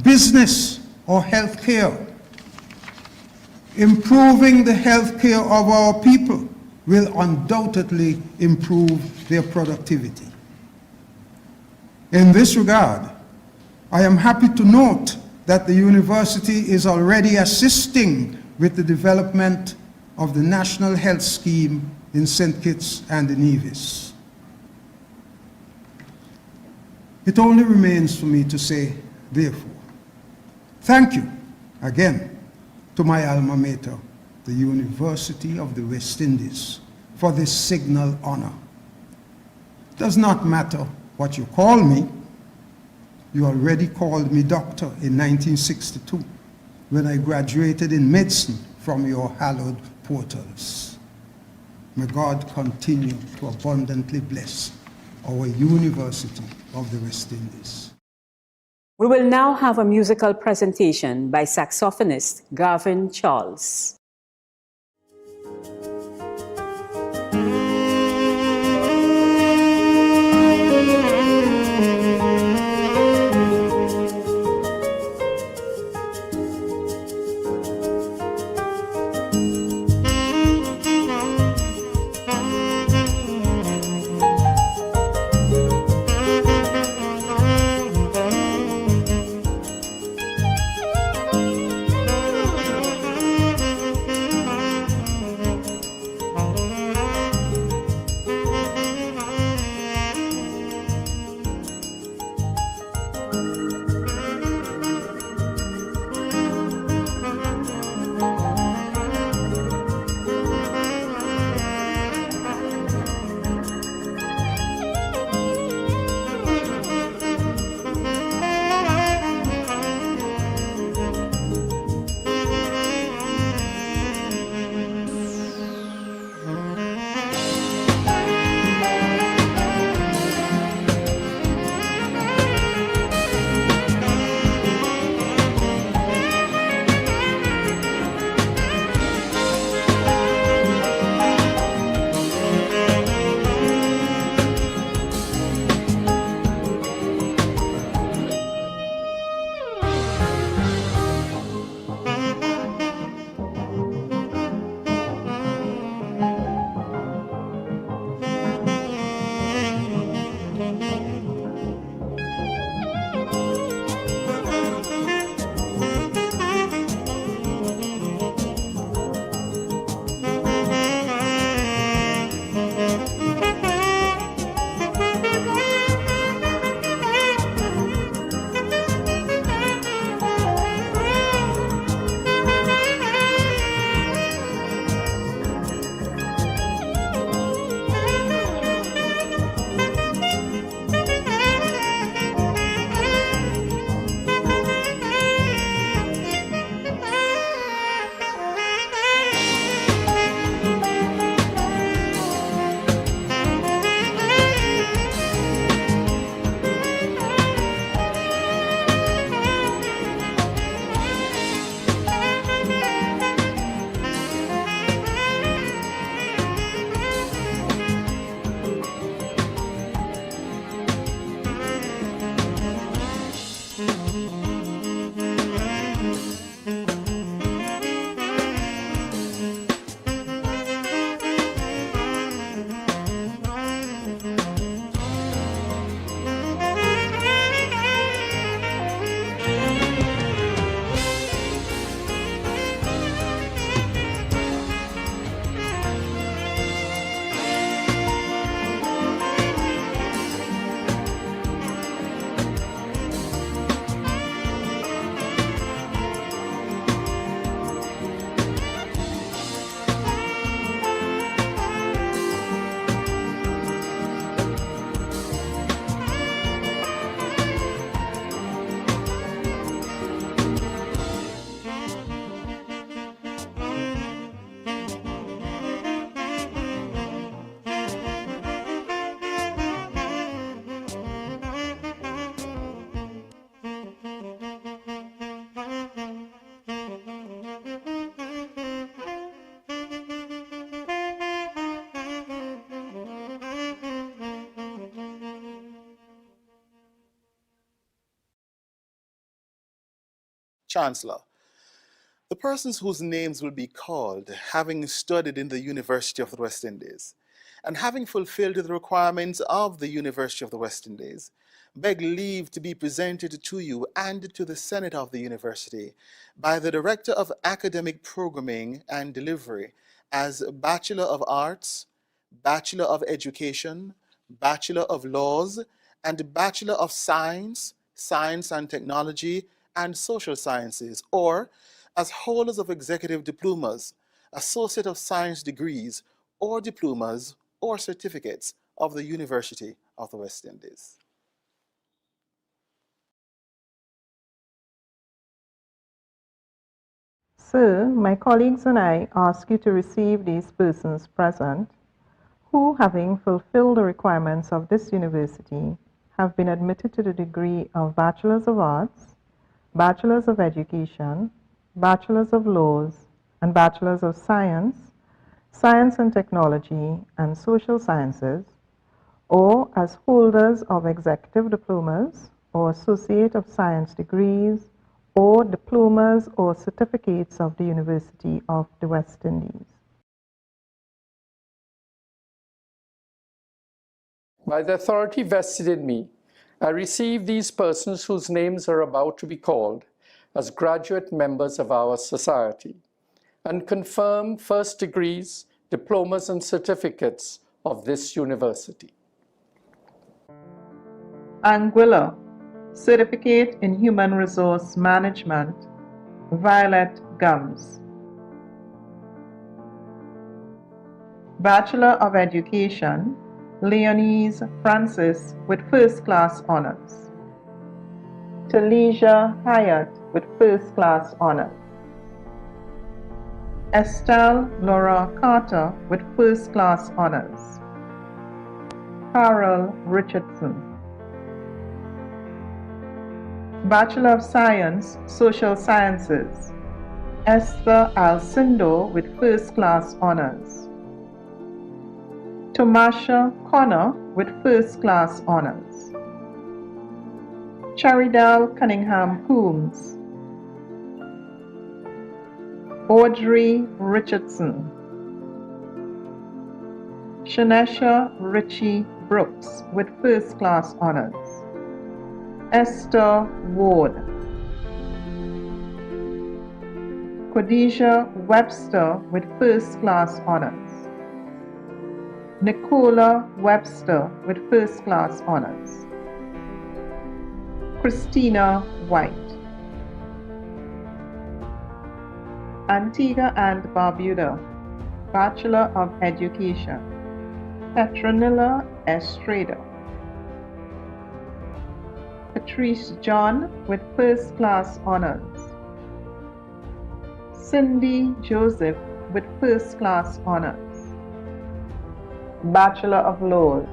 business, or healthcare. Improving the healthcare of our people will undoubtedly improve their productivity. In this regard, I am happy to note that the university is already assisting with the development of the National Health Scheme in St. Kitts and Nevis. It only remains for me to say, therefore, thank you again to my alma mater, the University of the West Indies, for this signal honor. It does not matter what you call me. You already called me doctor in 1962 when I graduated in medicine from your hallowed portals. May God continue to abundantly bless our University of the West Indies. We will now have a musical presentation by saxophonist Garvin Charles. Chancellor. The persons whose names will be called, having studied in the University of the West Indies, and having fulfilled the requirements of the University of the West Indies, beg leave to be presented to you and to the Senate of the University by the Director of Academic Programming and Delivery as Bachelor of Arts, Bachelor of Education, Bachelor of Laws, and Bachelor of Science, Science and Technology, and Social Sciences, or as holders of executive diplomas, Associate of Science degrees, or diplomas or certificates of the University of the West Indies. Sir, my colleagues and I ask you to receive these persons present who, having fulfilled the requirements of this university, have been admitted to the degree of Bachelors of Arts, Bachelors of Education, Bachelors of Laws, and Bachelors of Science, Science and Technology, and Social Sciences, or as holders of executive diplomas or Associate of Science degrees, or diplomas or certificates of the University of the West Indies. By the authority vested in me, I receive these persons whose names are about to be called as graduate members of our society, and confirm first degrees, diplomas, and certificates of this university. Anguilla, Certificate in Human Resource Management, Violet Gums. Bachelor of Education, Leonise Francis with first class honors. Talisha Hyatt with first class honors. Estelle Laura Carter with first class honors. Carol Richardson. Bachelor of Science, Social Sciences, Esther Alcindo with first class honors. Tomasha Connor with first class honors. Charidal Cunningham Coombs. Audrey Richardson. Shanesha Ritchie Brooks with first class honors. Esther Ward. Khadijah Webster with first class honors. Nicola Webster with first class honors. Christina White. Antigua and Barbuda, Bachelor of Education, Petronilla Estrada. Patrice John with first class honors. Cindy Joseph with first class honors. Bachelor of Laws,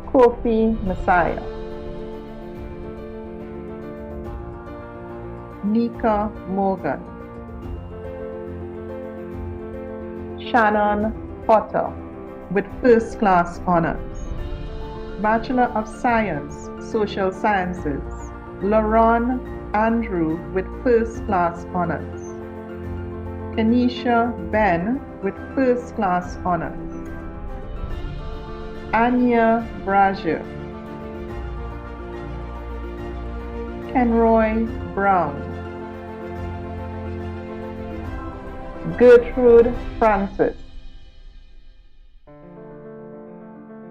Kofi Messiah. Nika Morgan. Shannon Potter with first class honors. Bachelor of Science, Social Sciences, Laron Andrew with first class honors. Kenisha Ben with first class honors. Anya Brazier. Kenroy Brown. Gertrude Francis.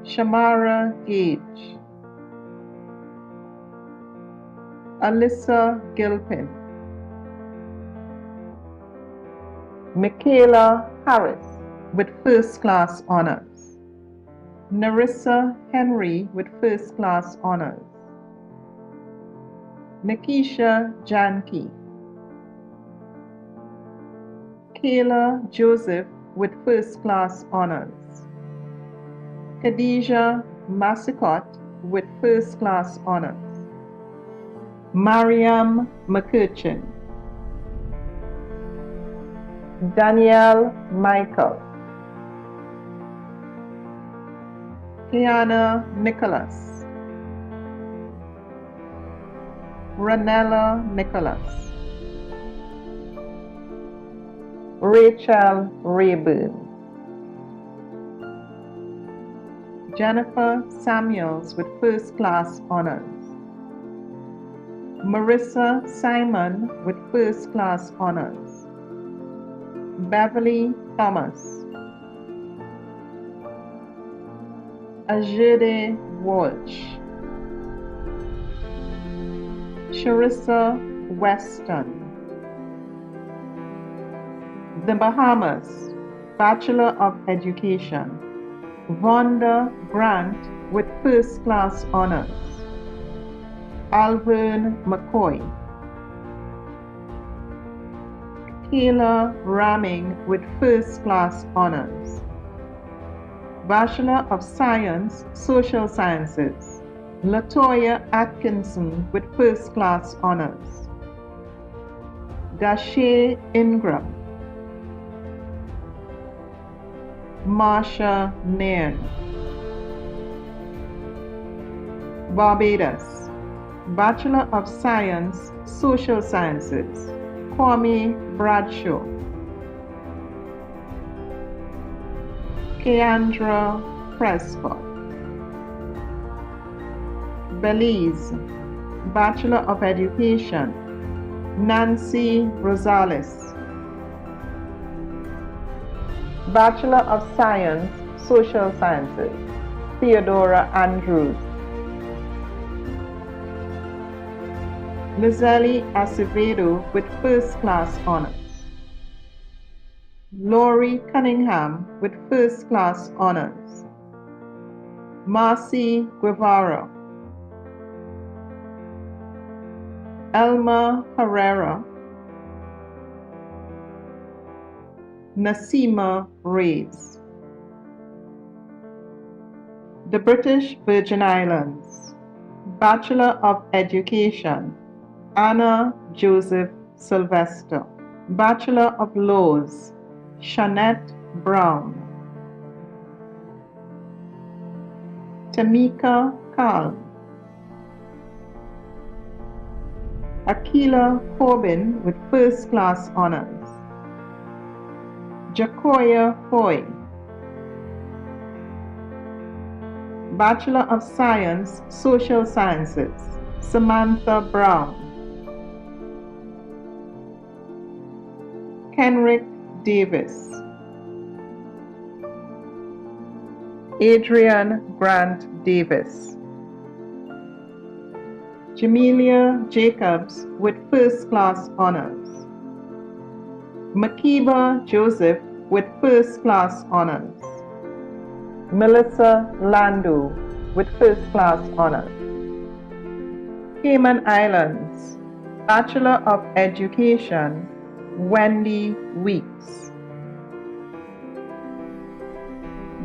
Shamara Gage. Alyssa Gilpin. Michaela Harris with first class honors. Narissa Henry with first class honors. Nikisha Janki. Kayla Joseph with first class honors. Khadijah Massicott with first class honors. Mariam McCurchin. Danielle Michael. Kiana Nicholas. Ranella Nicholas. Rachel Rayburn. Jennifer Samuels with first class honors. Marissa Simon with first class honors. Beverly Thomas. Ajede Walsh. Sharissa Weston. The Bahamas, Bachelor of Education. Vonda Grant with first class honors. Alvern McCoy. Kayla Ramming with first class honors. Bachelor of Science, Social Sciences. Latoya Atkinson with first class honors. Dashay Ingram. Marsha Nairn. Barbados, Bachelor of Science, Social Sciences. Kwame Bradshaw. Keandra Prescott. Belize, Bachelor of Education. Nancy Rosales. Bachelor of Science, Social Sciences. Theodora Andrews. Lizelle Acevedo with first class honors. Laurie Cunningham with first class honors. Marcy Guevara. Elma Herrera. Nasima Reyes. The British Virgin Islands, Bachelor of Education. Anna Joseph Sylvester. Bachelor of Laws. Shanette Brown. Tamika Kalm. Akila Corbin with first class honors. Jacoya Foy. Bachelor of Science, Social Sciences. Samantha Brown. Kenrick Davis. Adrian Grant Davis. Jamelia Jacobs with first class honors. Makiba Joseph with first class honors. Melissa Lando with first class honors. Cayman Islands, Bachelor of Education. Wendy Weeks.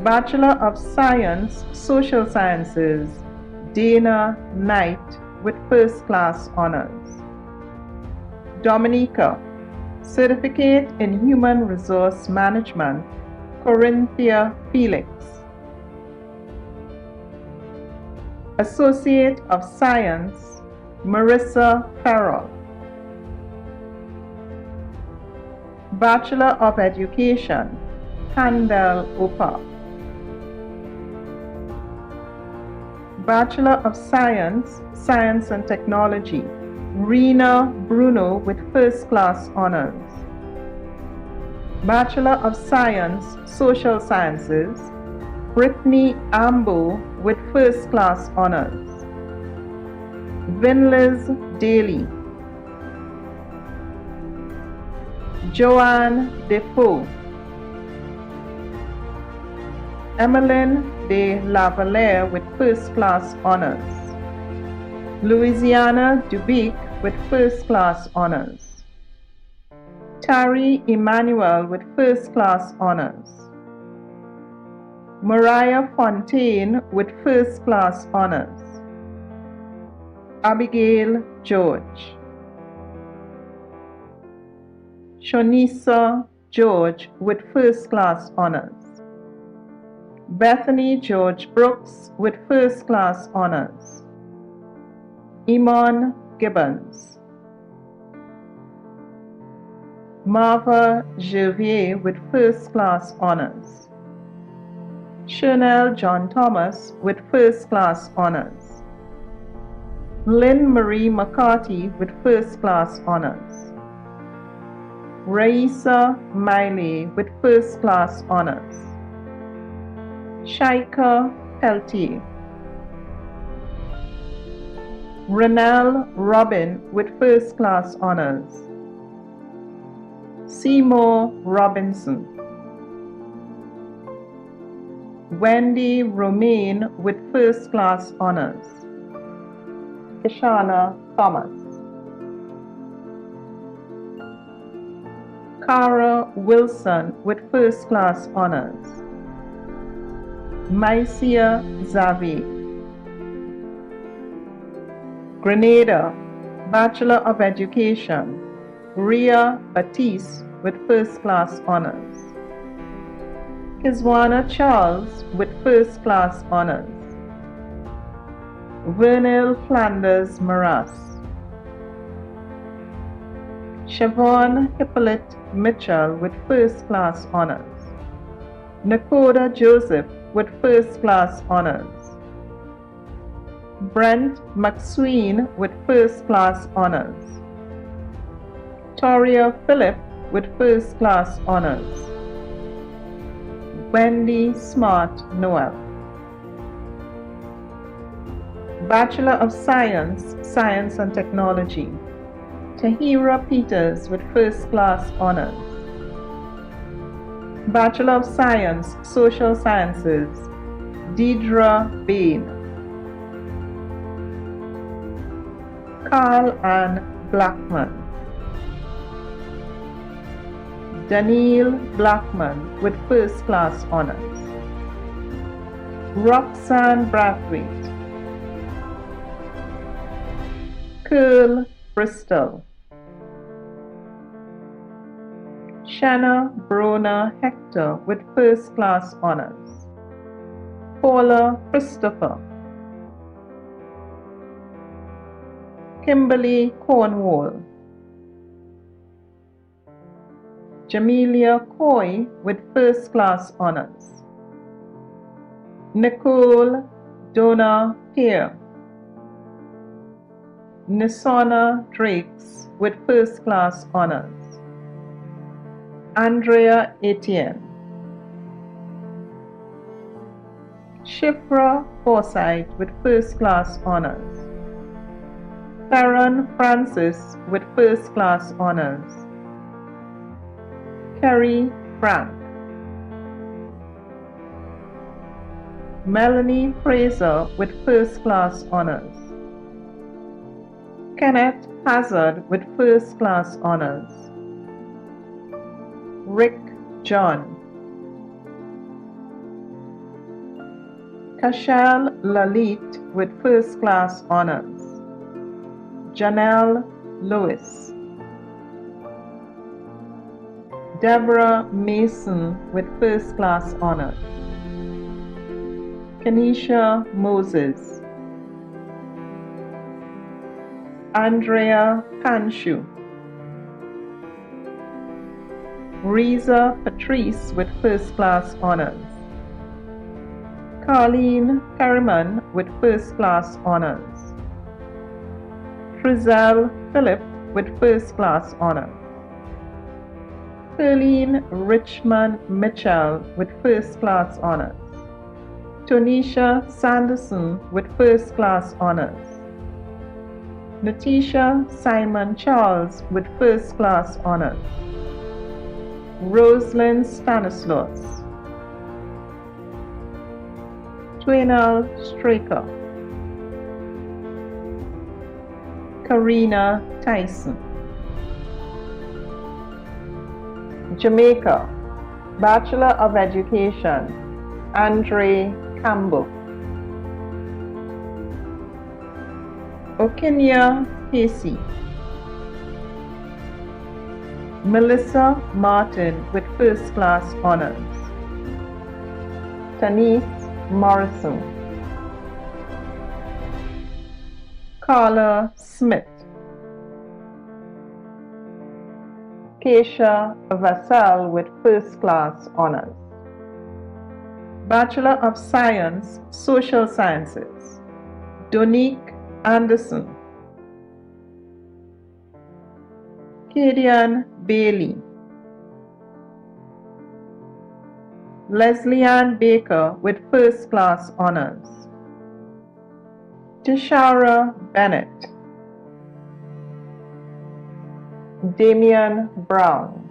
Bachelor of Science, Social Sciences. Dana Knight with first class honors. Dominica, Certificate in Human Resource Management. Corinthia Felix. Associate of Science. Marissa Farrell. Bachelor of Education. Handel Opa. Bachelor of Science, Science and Technology. Rena Bruno with first class honors. Bachelor of Science, Social Sciences. Brittany Ambo with first class honors. Vinliz Daly. Joanne Defoe. Emmeline de Lavalier with first class honors. Louisiana Dubic with first class honors. Tari Emmanuel with first class honors. Mariah Fontaine with first class honors. Abigail George. Shonisa George with first class honors. Bethany George Brooks with first class honors. Iman Gibbons. Marva Gervier with first class honors. Chanel John Thomas with first class honors. Lynn Marie McCarthy with first class honors. Raisa Miley with first class honors. Shaika Peltier. Renelle Robin with first class honors. Seymour Robinson. Wendy Romaine with first class honors. Kishana Thomas. Cara Wilson with first class honors. Mycia Zavi. Grenada, Bachelor of Education, Ria Batiste with first class honors. Kizwana Charles with first class honors. Vernil Flanders Maras. Siobhan Hippolyte Mitchell with first class honors. Nakoda Joseph with first class honors. Brent McSween with first class honors. Toria Phillip with first class honors. Wendy Smart Noel. Bachelor of Science, Science and Technology, Tahira Peters with first class honors. Bachelor of Science, Social Sciences, Deidre Bain. Carl Ann Blackman. Daniel Blackman with first class honors. Roxanne Brathwaite. Curl Bristol. Shanna Brona Hector with first class honors. Paula Christopher. Kimberly Cornwall. Jamelia Coy with first class honors. Nicole Donna Peer. Nisona Drakes with first class honors. Andrea Etienne. Shifra Forsyth with first class honors. Farron Francis with first class honors. Kerry Frank. Melanie Fraser with first class honors. Kenneth Hazard with first class honors. Rick John. Kashal Lalit with first class honors. Janelle Lewis. Deborah Mason with first class honors. Kenisha Moses. Andrea Panshu. Reza Patrice with first class honors. Carleen Perriman with first class honors. Frizzell Phillip with first class honors. Colleen Richmond Mitchell with first class honors. Tonisha Sanderson with first class honors. Natisha Simon Charles with first class honors. Rosalind Stanislaus. Twinal Straker. Karina Tyson. Jamaica, Bachelor of Education, Andre Campbell. Okinya Casey. Melissa Martin with first class honors. Tanith Morrison. Carla Smith. Keisha Vassell with first class honors. Bachelor of Science, Social Sciences, Donique Anderson. Kadian Bailey. Leslie Ann Baker with first class honors. Tishara Bennett. Damian Brown.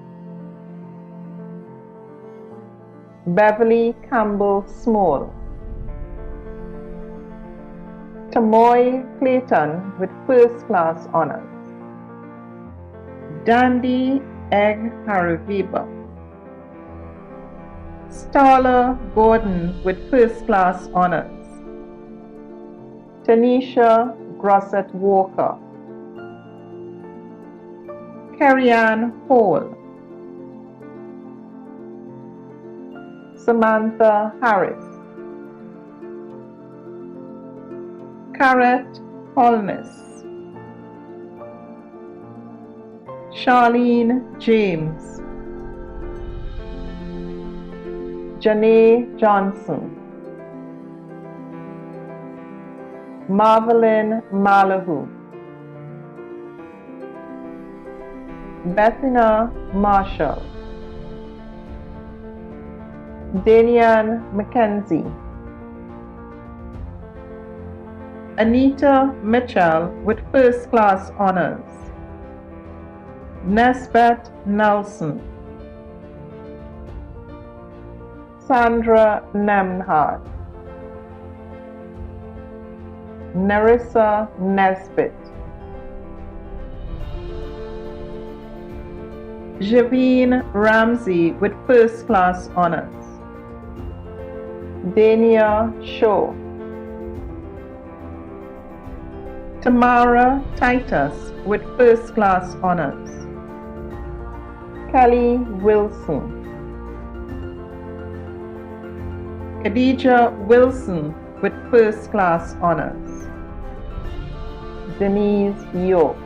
Beverly Campbell Small. Tamoy Clayton with first class honors. Dandy Egg Haraviba. Starla Gordon with first class honors. Tanisha Grosset Walker. Carrie-Ann Hall. Samantha Harris. Carrot Holness. Charlene James. Janae Johnson. Marvelyn Malahu. Bethina Marshall. Danian McKenzie. Anita Mitchell with first class honors. Nesbeth Nelson. Sandra Nemhard. Nerissa Nesbitt. Javine Ramsey with first class honors. Dania Shaw. Tamara Titus with first class honors. Kelly Wilson. Khadija Wilson with first class honors. Denise York.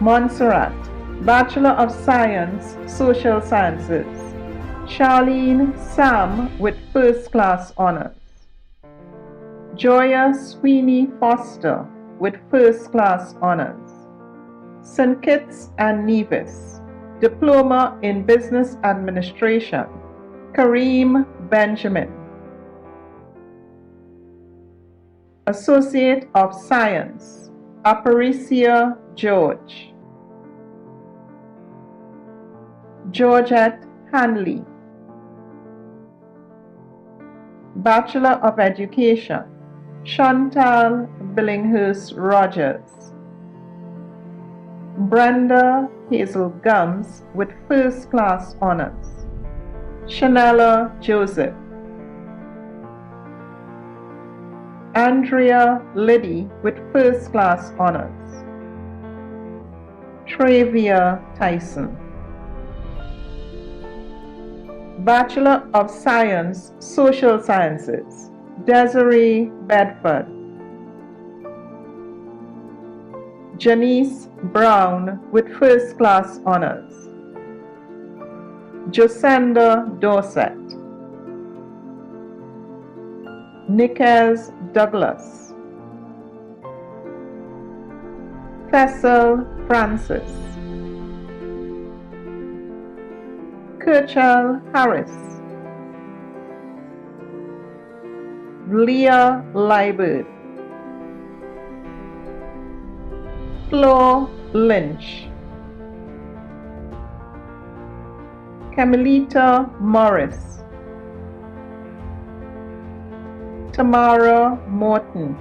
Montserrat, Bachelor of Science, Social Sciences. Charlene Sam with first class honors. Joya Sweeney Foster with first class honors. St. Kitts and Nevis, Diploma in Business Administration. Kareem Benjamin. Associate of Science, Aparicia George. Georgette Hanley. Bachelor of Education, Chantal Billinghurst Rogers. Brenda Hazel Gums with first class honors. Shanella Joseph. Andrea Liddy with first class honors. Travia Tyson. Bachelor of Science, Social Sciences, Desiree Bedford. Janice Brown with first class honors. Josenda Dorset. Nikez Douglas. Fessel Francis. Kirchell Harris. Leah Liebert. Flo Lynch. Camilita Morris. Tamara Morton.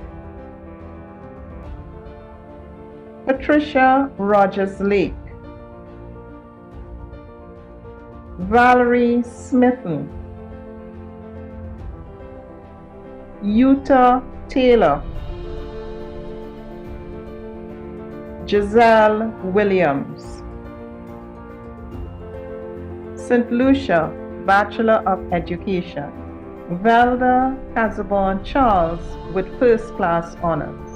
Patricia Rogers Lake. Valerie Smithen. Utah Taylor. Giselle Williams. St. Lucia, Bachelor of Education. Velda Casabon Charles with first class honors.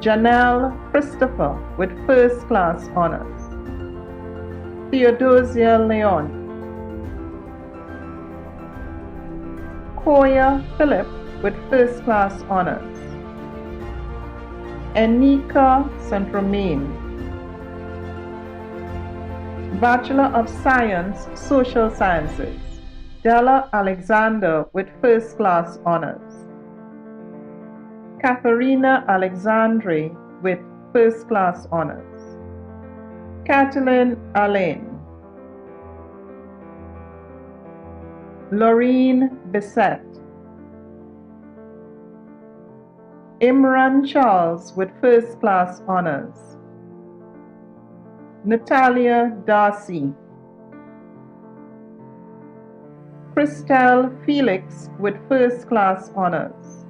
Janelle Christopher with first class honors. Theodosia Leon. Koya Philip with first class honors. Enika St. Romain. Bachelor of Science, Social Sciences. Della Alexander with first class honors. Katharina Alexandre with first class honors. Kathleen Alain. Laureen Bissett. Imran Charles with first class honors. Natalia Darcy. Christelle Felix with first class honors.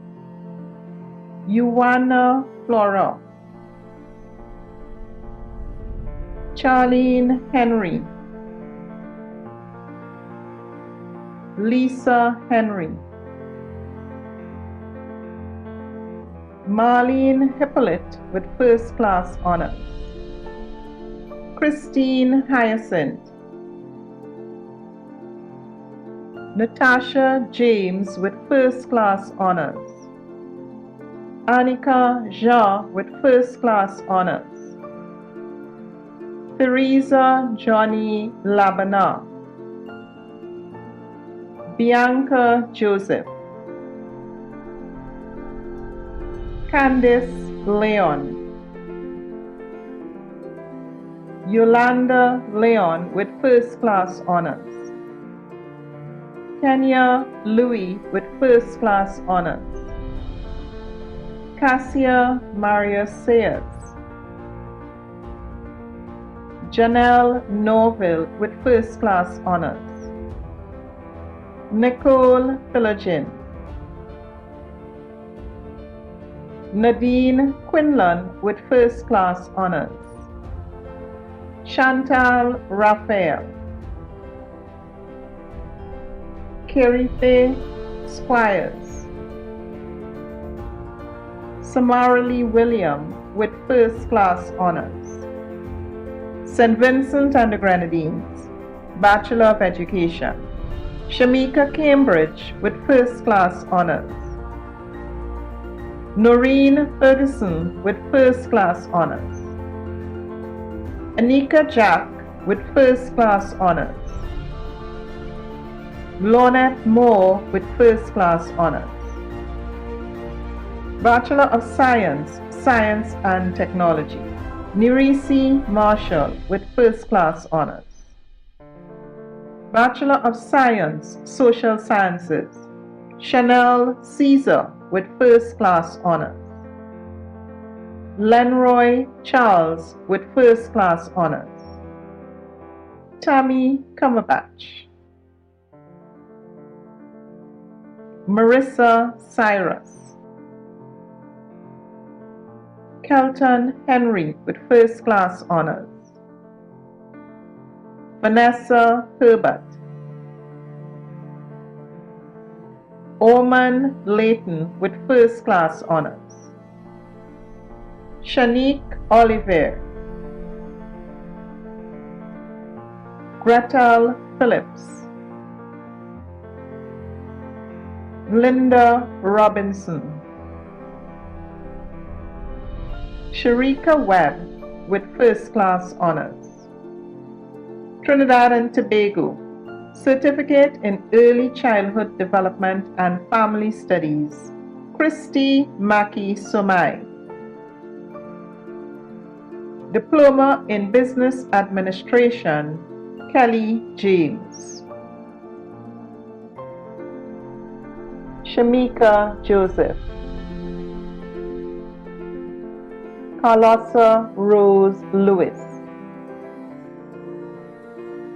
Yuana Flora. Charlene Henry. Lisa Henry. Marlene Hippolyte with first class honors. Christine Hyacinth. Natasha James with first class honors. Annika Jean with first class honors. Theresa Johnny Labana. Bianca Joseph. Candice Leon. Yolanda Leon with first class honors. Kenya Louis with first class honors. Cassia Maria Sayers. Janelle Norville with first class honors. Nicole Philogin. Nadine Quinlan with first class honors. Chantal Raphael. Kirife Squires. Samarali William with first class honors. St. Vincent and the Grenadines, Bachelor of Education. Shamika Cambridge with first class honors. Noreen Ferguson with first class honors. Anika Jack with first class honors. Lornette Moore with first class honors. Bachelor of Science, Science and Technology. Nirisi Marshall with first class honors. Bachelor of Science, Social Sciences. Chanel Caesar with first class honors. Lenroy Charles with first class honors. Tammy Cumberbatch. Marissa Cyrus. Kelton Henry with first class honors. Vanessa Herbert. Orman Layton with first class honors. Shanique Oliver. Gretel Phillips. Linda Robinson. Sharika Webb with first class honors. Trinidad and Tobago, Certificate in Early Childhood Development and Family Studies, Christy Mackey Somai. Diploma in Business Administration, Kelly James. Shamika Joseph. Carlossa Rose Lewis.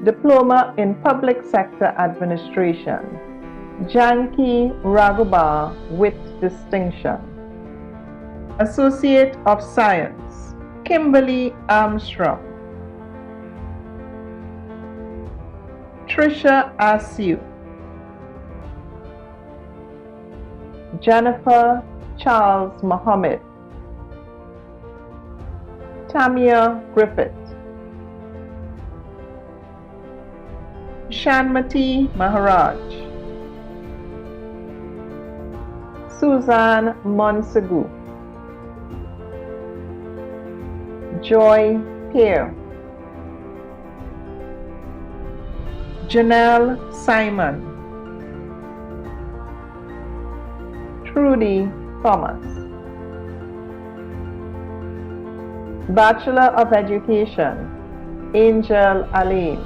Diploma in Public Sector Administration, Janki Raghubar with distinction. Associate of Science, Kimberly Armstrong. Trisha Asiu. Jennifer Charles Mohammed. Tamia Griffith, Shanmati Maharaj, Suzanne Monsagu, Joy Pear, Janelle Simon, Trudy Thomas. Bachelor of Education, Angel Alain.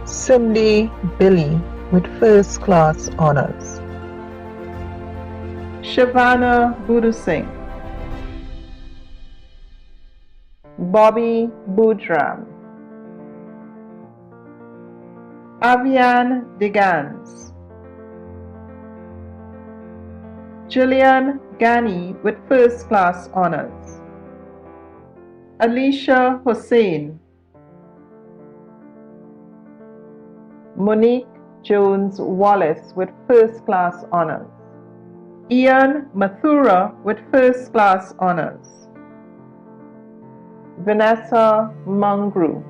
Cindy Billy with first class honors. Shavana Budu Singh. Bobby Budram. Avian Digans. Jillian Ghani with first class honors. Alicia Hussain. Monique Jones Wallace with first class honors. Ian Mathura with first class honors. Vanessa Mangru.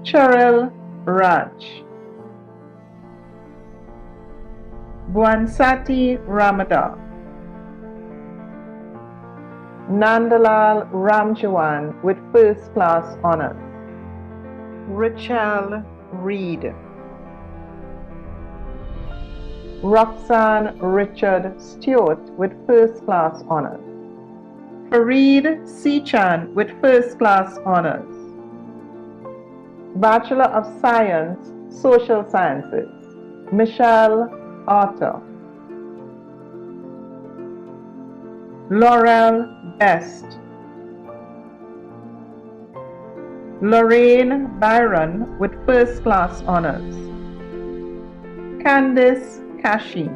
Cheryl Raj. Bwansati Ramada. Nandalal Ramjawan with first class honors. Rachel Reed. Roxanne Richard Stewart with first class honors. Fareed Sichan with first class honors. Bachelor of Science, Social Sciences, Michelle Arthur. Laurel Best. Lorraine Byron with first class honors. Candice Kashi.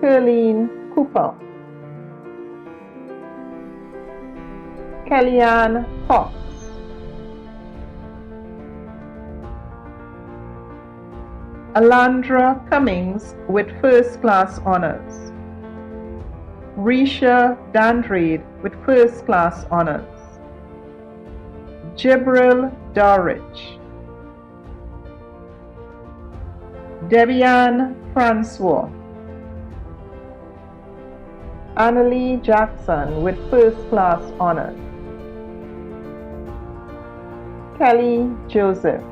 Curleen Cooper. Kellyanne Fox. Alandra Cummings with first class honors. Risha Dandrade with first class honors. Jibril Dorich. Debian Francois. Annalie Jackson with first class honors. Kelly Joseph.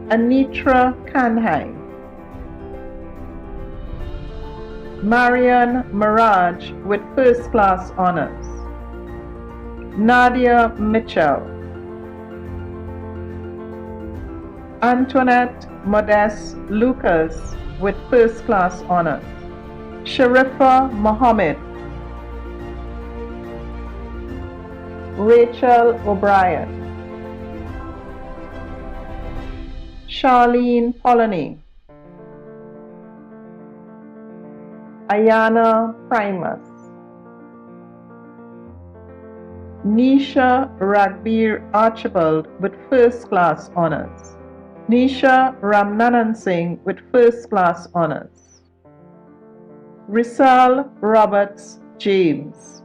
Anitra Kanhai. Marian Mirage with first class honors. Nadia Mitchell. Antoinette Modeste Lucas with first class honors. Sharifa Mohammed. Rachel O'Brien. Charlene Polony. Ayana Primus. Nisha Ragbir Archibald with first class honors. Nisha Ramnanan Singh with first class honors. Rizal Roberts James.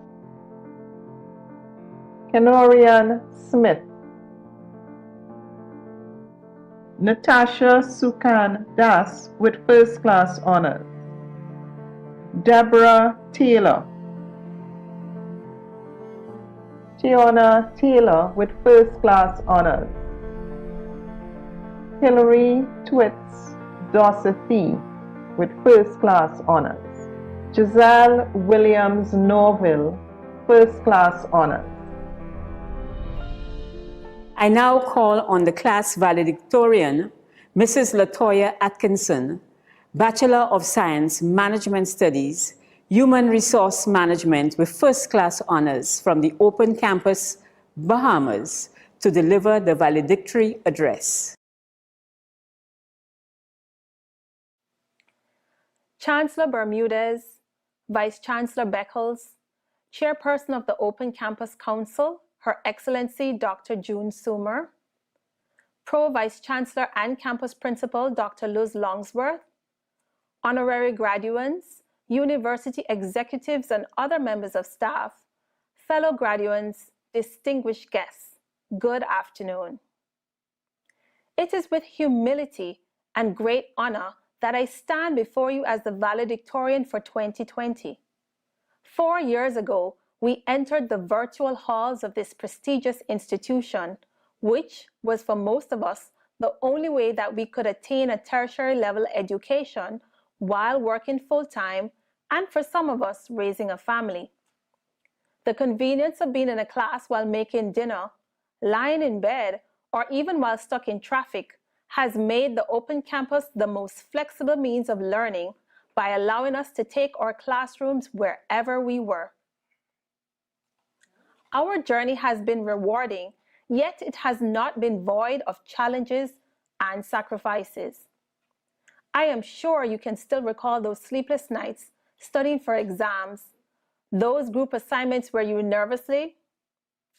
Kenorian Smith. Natasha Sukan Das with first class honors. Deborah Taylor. Tiona Taylor with first class honors. Hillary Twits Dorsethy with first class honors. Giselle Williams Norville, first class honors. I now call on the class valedictorian, Mrs. Latoya Atkinson, Bachelor of Science, Management Studies, Human Resource Management with first class honors from the Open Campus, Bahamas, to deliver the valedictory address. Chancellor Bermudez, Vice Chancellor Beckles, Chairperson of the Open Campus Council, Her Excellency Dr. June Soomer, Pro Vice Chancellor and Campus Principal Dr. Luz Longsworth, Honorary Graduands, university executives and other members of staff, fellow graduands, distinguished guests, good afternoon. It is with humility and great honor that I stand before you as the valedictorian for 2020. 4 years ago, we entered the virtual halls of this prestigious institution, which was for most of us the only way that we could attain a tertiary level education while working full-time, and for some of us, raising a family. The convenience of being in a class while making dinner, lying in bed, or even while stuck in traffic has made the open campus the most flexible means of learning by allowing us to take our classrooms wherever we were. Our journey has been rewarding, yet it has not been void of challenges and sacrifices. I am sure you can still recall those sleepless nights studying for exams, those group assignments where you nervously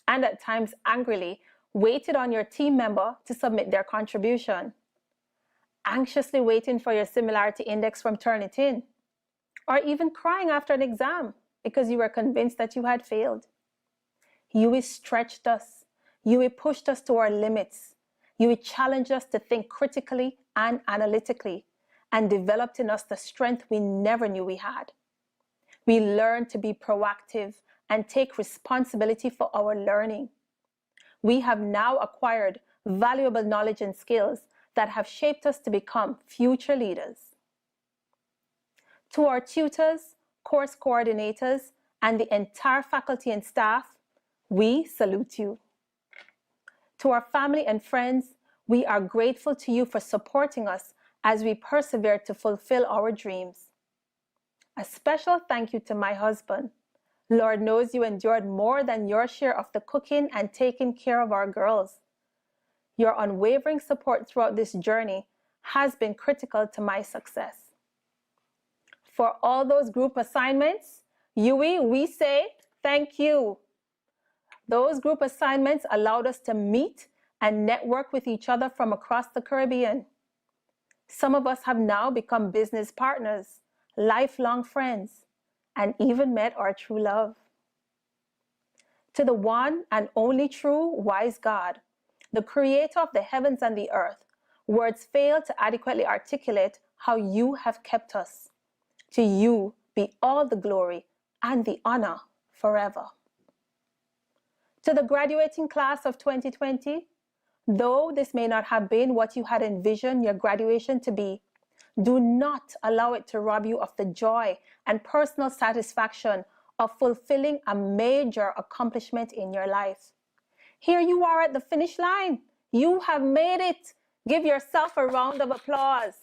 and at times angrily waited on your team member to submit their contribution, anxiously waiting for your similarity index from Turnitin, or even crying after an exam because you were convinced that you had failed. UWI stretched us. UWI pushed us to our limits. UWI challenged us to think critically and analytically, and developed in us the strength we never knew we had. We learned to be proactive and take responsibility for our learning. We have now acquired valuable knowledge and skills that have shaped us to become future leaders. To our tutors, course coordinators, and the entire faculty and staff, we salute you. To our family and friends, we are grateful to you for supporting us as we persevere to fulfill our dreams. A special thank you to my husband. Lord knows you endured more than your share of the cooking and taking care of our girls. Your unwavering support throughout this journey has been critical to my success. For all those group assignments, UWI, we say thank you. Those group assignments allowed us to meet and network with each other from across the Caribbean. Some of us have now become business partners, lifelong friends, and even met our true love. To the one and only true wise God, the creator of the heavens and the earth, words fail to adequately articulate how you have kept us. To you be all the glory and the honor forever. To the graduating class of 2020, though this may not have been what you had envisioned your graduation to be, do not allow it to rob you of the joy and personal satisfaction of fulfilling a major accomplishment in your life. Here you are at the finish line. You have made it. Give yourself a round of applause.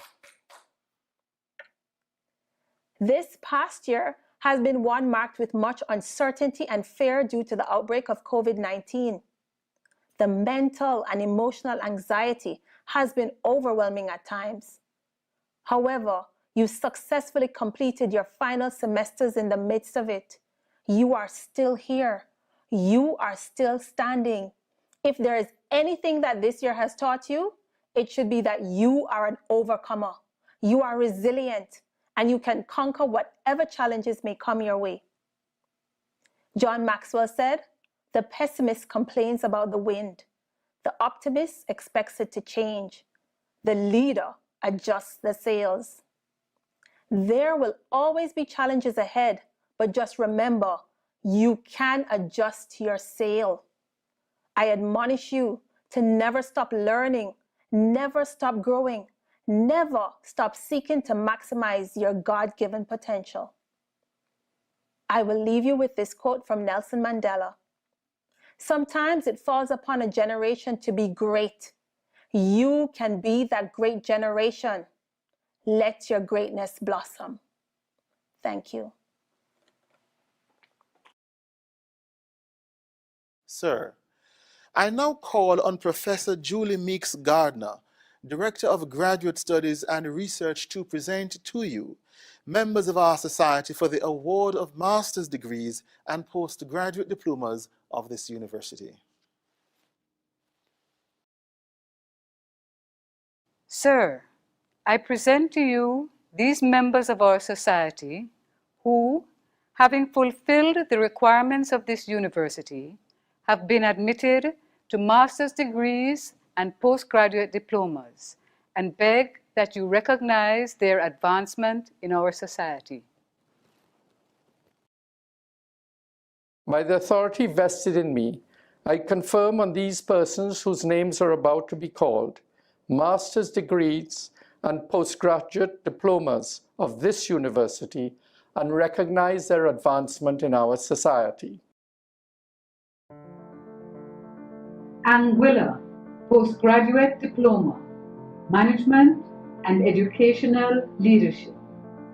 This past year has been one marked with much uncertainty and fear due to the outbreak of COVID-19. The mental and emotional anxiety has been overwhelming at times. However, you successfully completed your final semesters in the midst of it. You are still here. You are still standing. If there is anything that this year has taught you, it should be that you are an overcomer. You are resilient, and you can conquer whatever challenges may come your way. John Maxwell said, "The pessimist complains about the wind. The optimist expects it to change. The leader adjusts the sails." There will always be challenges ahead, but just remember, you can adjust your sail. I admonish you to never stop learning, never stop growing, never stop seeking to maximize your God-given potential. I will leave you with this quote from Nelson Mandela. Sometimes it falls upon a generation to be great. You can be that great generation. Let your greatness blossom. Thank you. Sir, I now call on Professor Julie Meeks Gardner, Director of Graduate Studies and Research, to present to you members of our society for the award of master's degrees and postgraduate diplomas of this university. Sir, I present to you these members of our society who, having fulfilled the requirements of this university, have been admitted to master's degrees and postgraduate diplomas, and beg that you recognize their advancement in our society. By the authority vested in me, I confirm on these persons whose names are about to be called, master's degrees and postgraduate diplomas of this university, and recognize their advancement in our society. Anguilla, postgraduate diploma, management and educational leadership.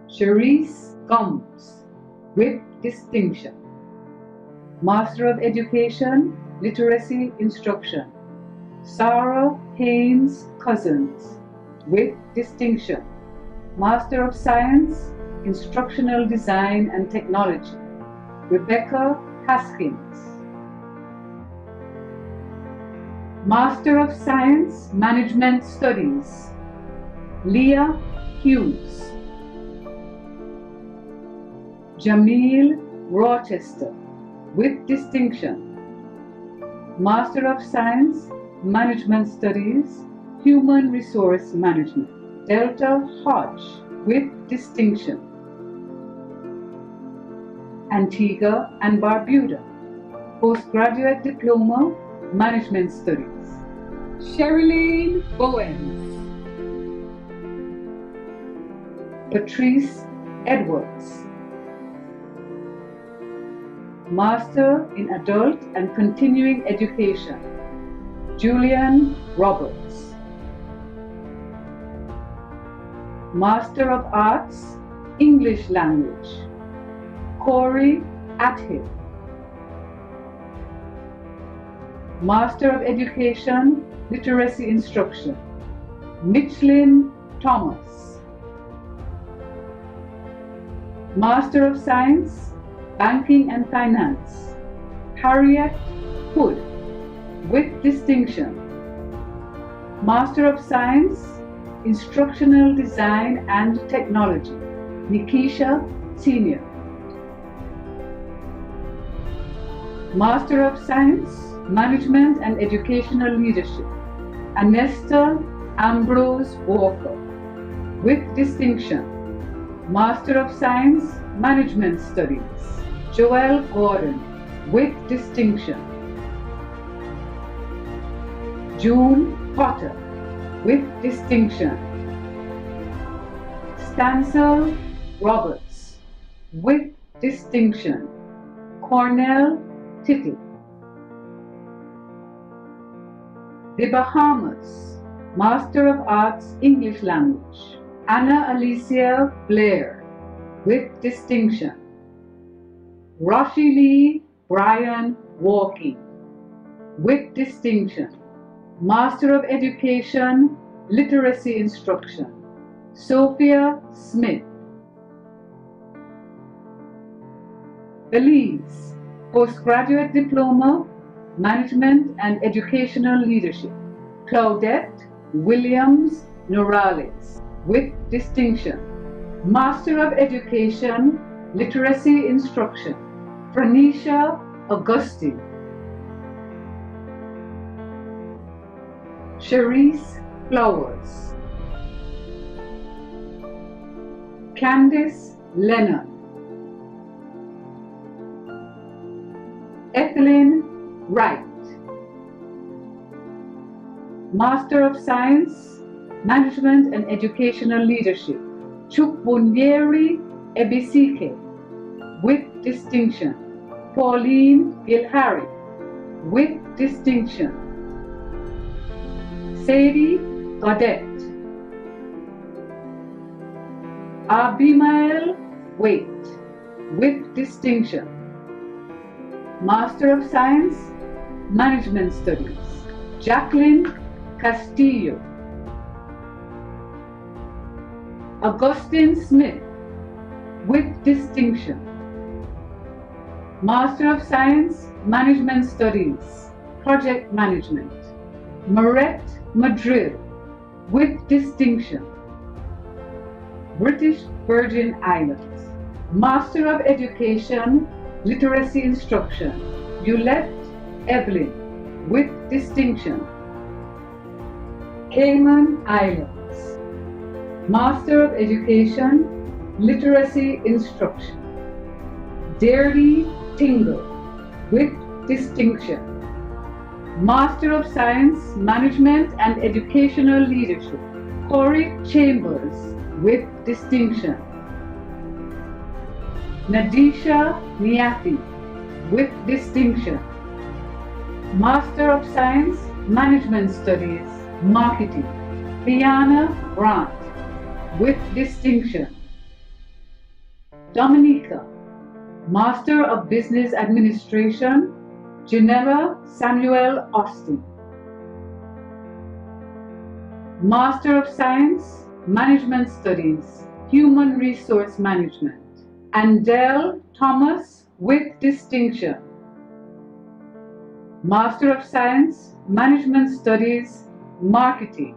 Cherise Gomes, with distinction. Master of Education, Literacy Instruction. Sarah Haynes Cousins, with distinction. Master of Science, Instructional Design and Technology. Rebecca Haskins. Master of Science, Management Studies. Leah Hughes. Jamil Rochester, with distinction. Master of Science, Management Studies, Human Resource Management. Delta Hodge, with distinction. Antigua and Barbuda, Postgraduate Diploma, Management Studies. Sherilyn Bowens. Patrice Edwards, Master in Adult and Continuing Education. Julian Roberts. Master of Arts, English Language. Corey Athill. Master of Education, Literacy Instruction. Michelin Thomas. Master of Science, Banking and Finance. Harriet Hood, with distinction. Master of Science, Instructional Design and Technology. Nikisha Senior. Master of Science, Management and Educational Leadership. Anesta Ambrose Walker, with distinction. Master of Science, Management Studies. Joel Gordon, with distinction. June Potter, with distinction. Stansel Roberts, with distinction. Cornell Tittle. The Bahamas, Master of Arts, English Language. Anna Alicia Blair, with distinction. Roshi Lee Brian Walking, with distinction. Master of Education, Literacy Instruction. Sophia Smith. Belize, Postgraduate Diploma, Management and Educational Leadership. Claudette Williams Norales, with distinction. Master of Education, Literacy Instruction. Franisha Augustine. Cherise Flowers. Candice Lennon. Ethelyn Wright. Master of Science, Management and Educational Leadership. Chukbunyeri Ebisike, with distinction. Pauline Gilhari, with distinction. Sadie Godet. Abimael Waite, with distinction. Master of Science, Management Studies. Jacqueline Castillo. Augustine Smith, with distinction. Master of Science, Management Studies, Project Management. Marette Madrid, with distinction. British Virgin Islands, Master of Education, Literacy Instruction, DLitt Evelyn, with distinction. Cayman Islands, Master of Education, Literacy Instruction, Dearly Tingle, with distinction. Master of Science, Management and Educational Leadership, Corey Chambers, with distinction. Nadisha Niati, with distinction. Master of Science, Management Studies, Marketing, Fiona Grant, with distinction. Dominica, Master of Business Administration, Janella Samuel Austin. Master of Science, Management Studies, Human Resource Management, Andel Thomas, with distinction. Master of Science, Management Studies, Marketing,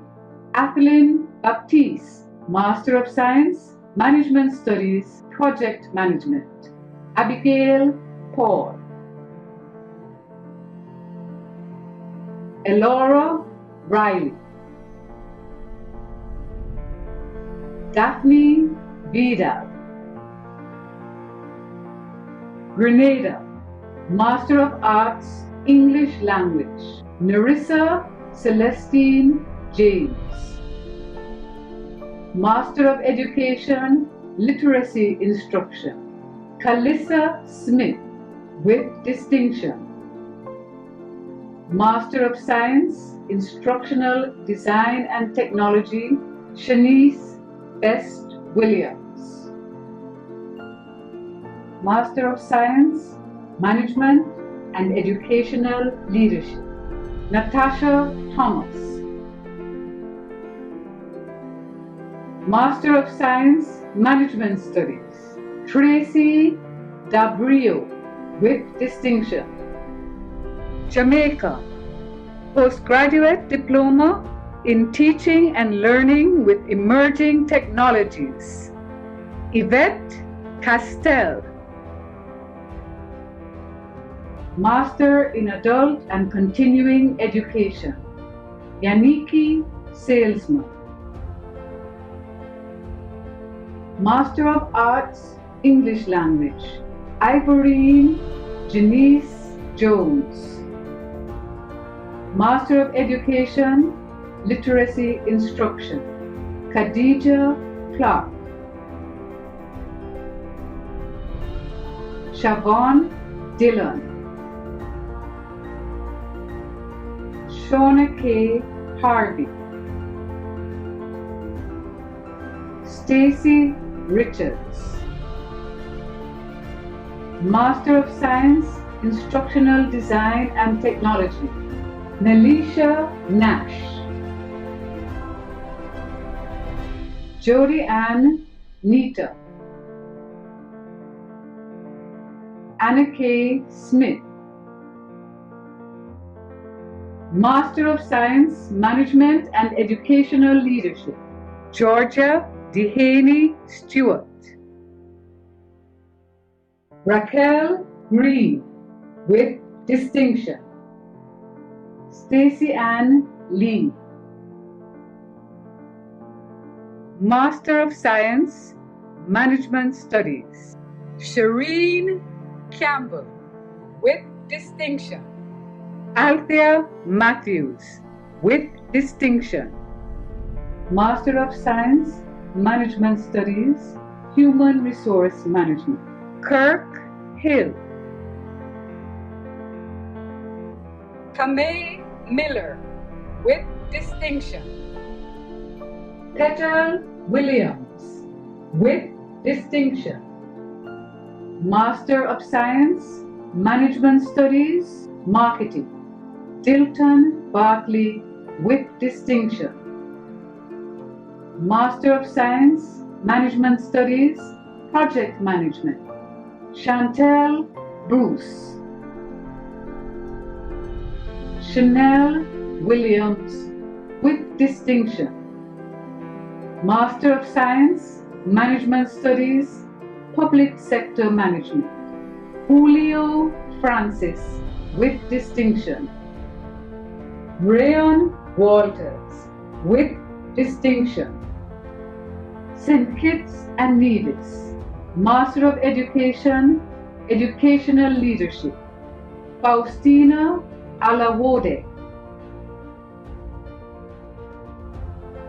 Athelin Baptiste, Master of Science, Management Studies, Project Management, Abigail Paul. Elora Riley. Daphne Vidal. Grenada, Master of Arts, English Language, Narissa Celestine James. Master of Education, Literacy Instruction, Calissa Smith, with distinction. Master of Science, Instructional Design and Technology, Shanice Best Williams. Master of Science, Management and Educational Leadership, Natasha Thomas. Master of Science, Management Studies, Tracy Dabrio, with distinction. Jamaica, Postgraduate Diploma in Teaching and Learning with Emerging Technologies, Yvette Castell. Master in Adult and Continuing Education, Yaniki Salesman. Master of Arts, English Language, Ivorine Janice Jones. Master of Education, Literacy Instruction, Khadija Clark. Siobhan Dillon. Shauna K. Harvey. Stacy Richards. Master of Science, Instructional Design and Technology, Nelisha Nash. Jody Ann Nita. Anna K. Smith. Master of Science, Management and Educational Leadership, Georgia Dehaney Stewart. Raquel Green, with distinction. Stacy Ann Lee. Master of Science, Management Studies, Shireen Campbell, with distinction. Althea Matthews, with distinction. Master of Science, Management Studies, Human Resource Management, Kirk Hill. Kamei Miller, with distinction. Tejal Williams, with distinction. Master of Science, Management Studies, Marketing, Dilton Bartley, with distinction. Master of Science, Management Studies, Project Management, Chantel Bruce. Chanel Williams, with distinction. Master of Science, Management Studies, Public Sector Management, Julio Francis, with distinction. Rayon Walters, with distinction. St. Kitts and Nevis, Master of Education, Educational Leadership, Faustina Alawode.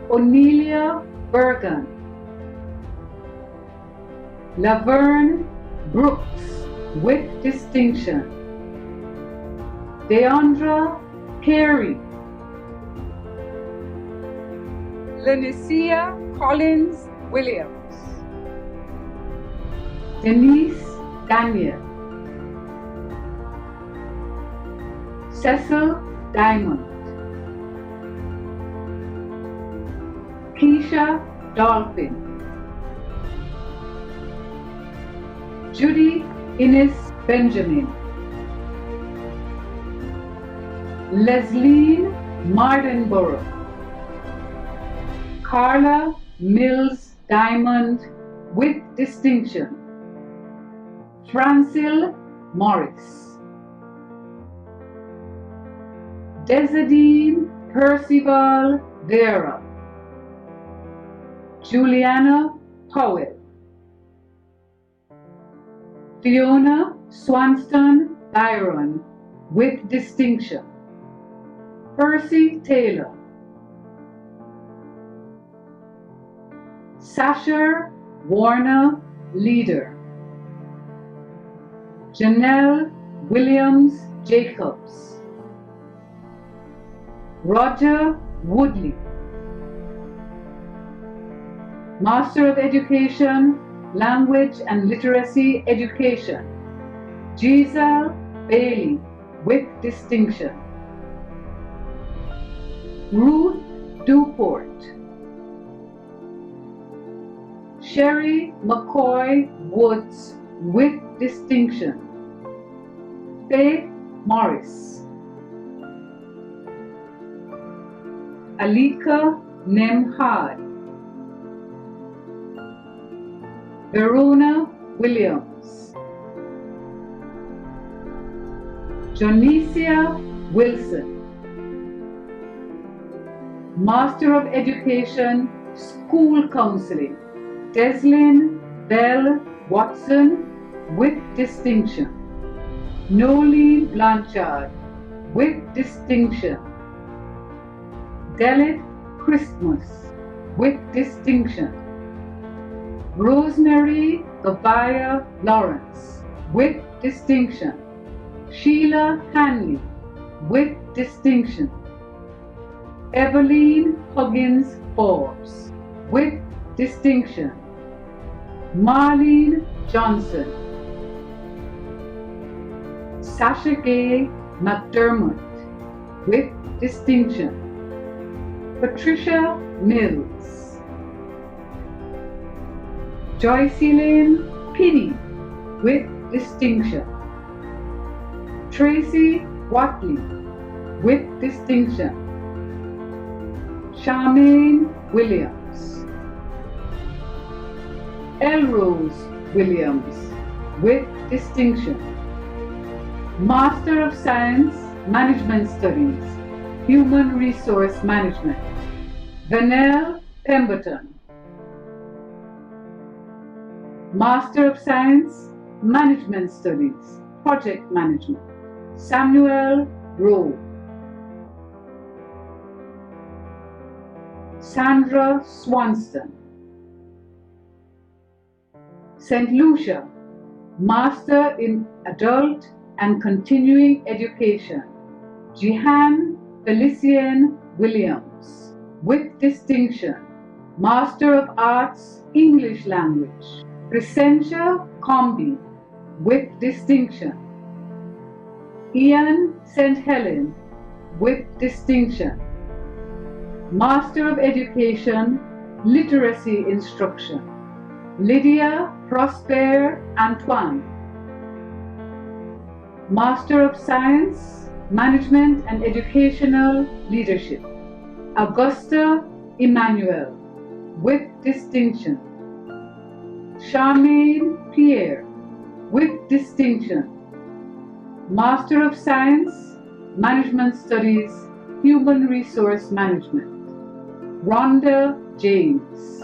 Onelia Bergen, Laverne Brooks, with distinction. Deandra Carey, Lenicia Collins Williams, Denise Daniel, Cecil Diamond, Keisha Dolphin, Judy Innes Benjamin, Leslie Mardenborough, Carla Mills Diamond, with distinction. Francil Morris, Desidine Percival Vera, Juliana Powell, Fiona Swanston Byron, with distinction. Percy Taylor, Sasha Warner Leader, Janelle Williams Jacobs, Roger Woodley, Master of Education, Language and Literacy Education, Giselle Bailey, with distinction. Ruth Duport, Sherry McCoy Woods, with distinction. Faith Morris, Alika Nemhad, Verona Williams, Jonicia Wilson, Master of Education, School Counseling, Deslyn Bell Watson, with distinction. Nolene Blanchard, with distinction. DLitt Christmas, with distinction. Rosemary Gavaya Lawrence, with distinction. Sheila Hanley, with distinction. Eveline Huggins Forbes, with distinction. Marlene Johnson, Sasha Gay McDermott, with distinction. Patricia Mills, Joyce Elaine Pinney, with distinction. Tracy Watley, with distinction. Charmaine Williams, Elrose Williams, with distinction. Master of Science, Management Studies, Human Resource Management, Vanell Pemberton. Master of Science, Management Studies, Project Management, Samuel Rowe. Sandra Swanston. St. Lucia, Master in Adult and Continuing Education, Jihan Felician Williams, with distinction. Master of Arts, English Language, Crescentia Combi, with distinction. Ian St. Helen, with distinction. Master of Education, Literacy Instruction, Lydia Prosper Antoine. Master of Science, Management and Educational Leadership, Augusta Emmanuel, with distinction. Charmaine Pierre, with distinction. Master of Science, Management Studies, Human Resource Management. Rhonda James.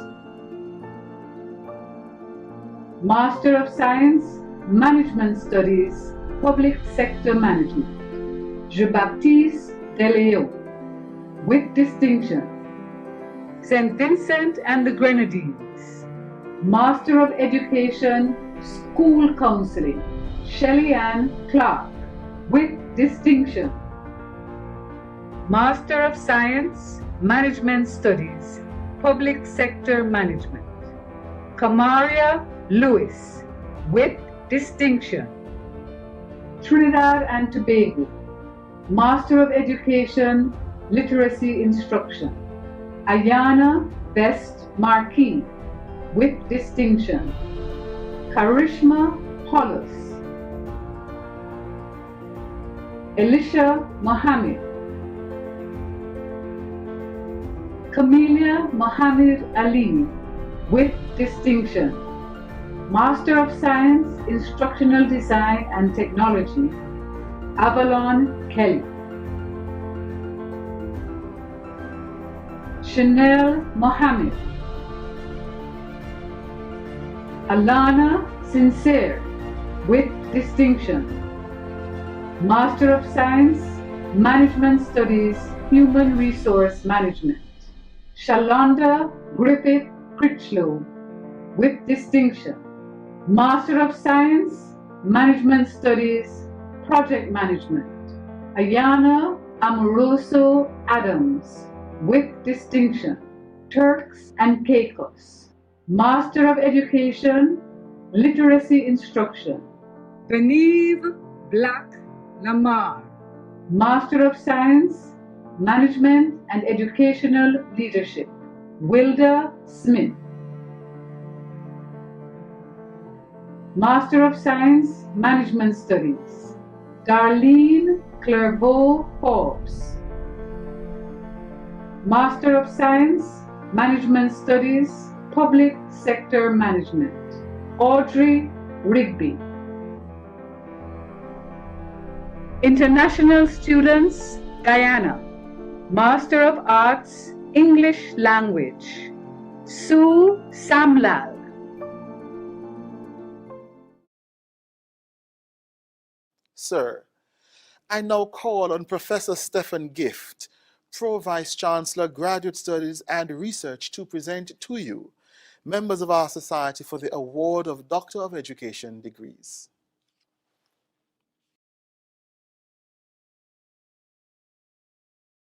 Master of Science, Management Studies, Public Sector Management. Jean-Baptiste Deleo, with distinction. St. Vincent and the Grenadines. Master of Education, School Counseling. Shelley Ann Clark, with distinction. Master of Science, Management Studies, Public Sector Management. Kamaria Lewis, with distinction. Trinidad and Tobago, Master of Education, Literacy Instruction. Ayana Best Marquis, with distinction. Karishma Hollis. Elisha Mohammed. Camelia Mohammed Ali, with distinction. Master of Science, Instructional Design and Technology, Avalon Kelly. Chanel Mohammed. Alana Sincere, with distinction. Master of Science, Management Studies, Human Resource Management. Shalonda Griffith Critchlow, with distinction. Master of Science, Management Studies, Project Management. Ayana Amoroso Adams, with distinction. Turks and Caicos. Master of Education, Literacy Instruction. Beneve Black Lamar, Master of Science, Management and Educational Leadership. Wilda Smith. Master of Science, Management Studies. Darlene Clairvaux Forbes. Master of Science, Management Studies, Public Sector Management. Audrey Rigby. International Students, Guyana. Master of Arts, English Language. Sue Samlal. Sir, I now call on Professor Stephen Gift, Pro Vice Chancellor, Graduate Studies and Research, to present to you members of our society for the award of Doctor of Education degrees.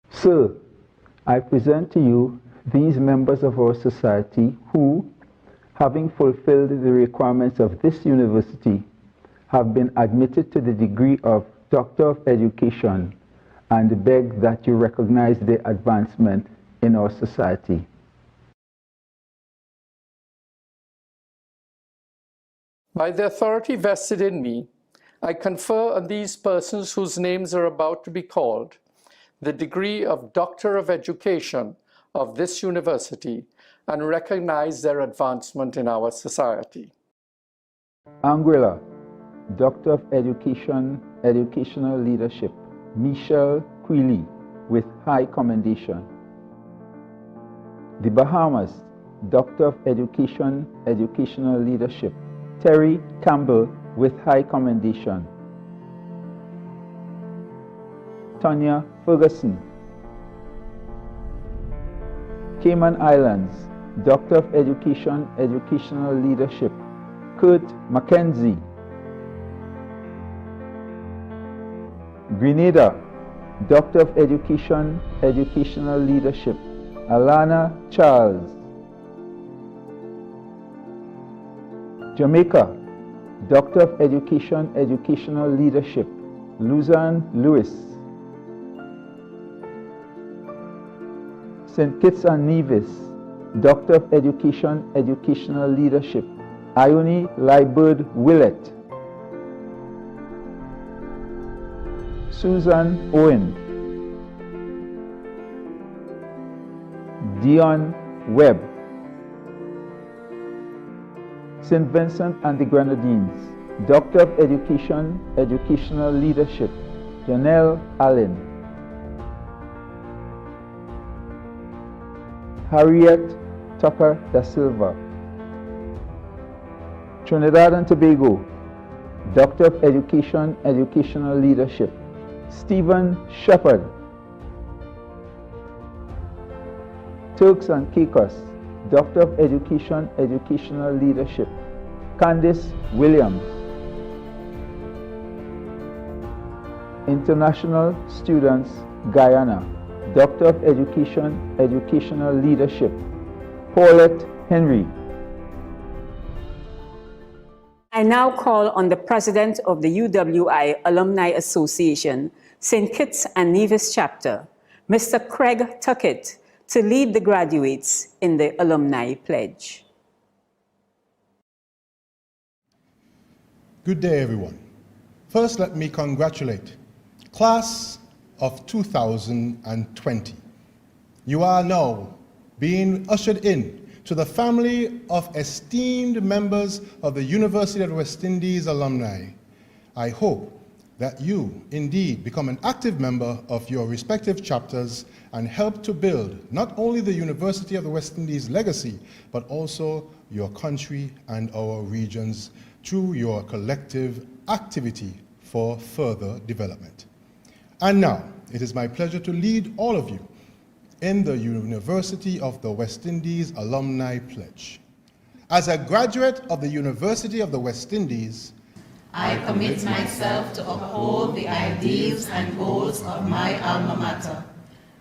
Sir, I present to you these members of our society who, having fulfilled the requirements of this university, have been admitted to the degree of Doctor of Education, and beg that you recognize their advancement in our society. By the authority vested in me, I confer on these persons whose names are about to be called the degree of Doctor of Education of this university and recognize their advancement in our society. Anguilla, Doctor of Education, Educational Leadership. Michelle Quilly, with high commendation. The Bahamas, Doctor of Education, Educational Leadership. Terry Campbell, with high commendation. Tonya Ferguson. Cayman Islands, Doctor of Education, Educational Leadership. Kurt Mackenzie. Grenada, Doctor of Education, Educational Leadership. Alana Charles. Jamaica, Doctor of Education, Educational Leadership. Luzanne Lewis. St. Kitts and Nevis, Doctor of Education, Educational Leadership. Ione Liebird Willett. Susan Owen. Dion Webb. St. Vincent and the Grenadines, Doctor of Education, Educational Leadership, Janelle Allen. Harriet Tucker da Silva. Trinidad and Tobago, Doctor of Education, Educational Leadership, Stephen Shepard. Turks and Caicos, Doctor of Education, Educational Leadership, Candice Williams. International Students, Guyana, Doctor of Education, Educational Leadership, Paulette Henry. I now call on the President of the UWI Alumni Association, St. Kitts and Nevis Chapter, Mr. Craig Tuckett, to lead the graduates in the Alumni Pledge. Good day, everyone. First, let me congratulate Class of 2020. You are now being ushered in to the family of esteemed members of the University of the West Indies alumni. I hope that you indeed become an active member of your respective chapters and help to build not only the University of the West Indies legacy, but also your country and our regions through your collective activity for further development. And now, it is my pleasure to lead all of you in the University of the West Indies Alumni Pledge. As a graduate of the University of the West Indies, I commit myself to uphold the ideals and goals of my alma mater.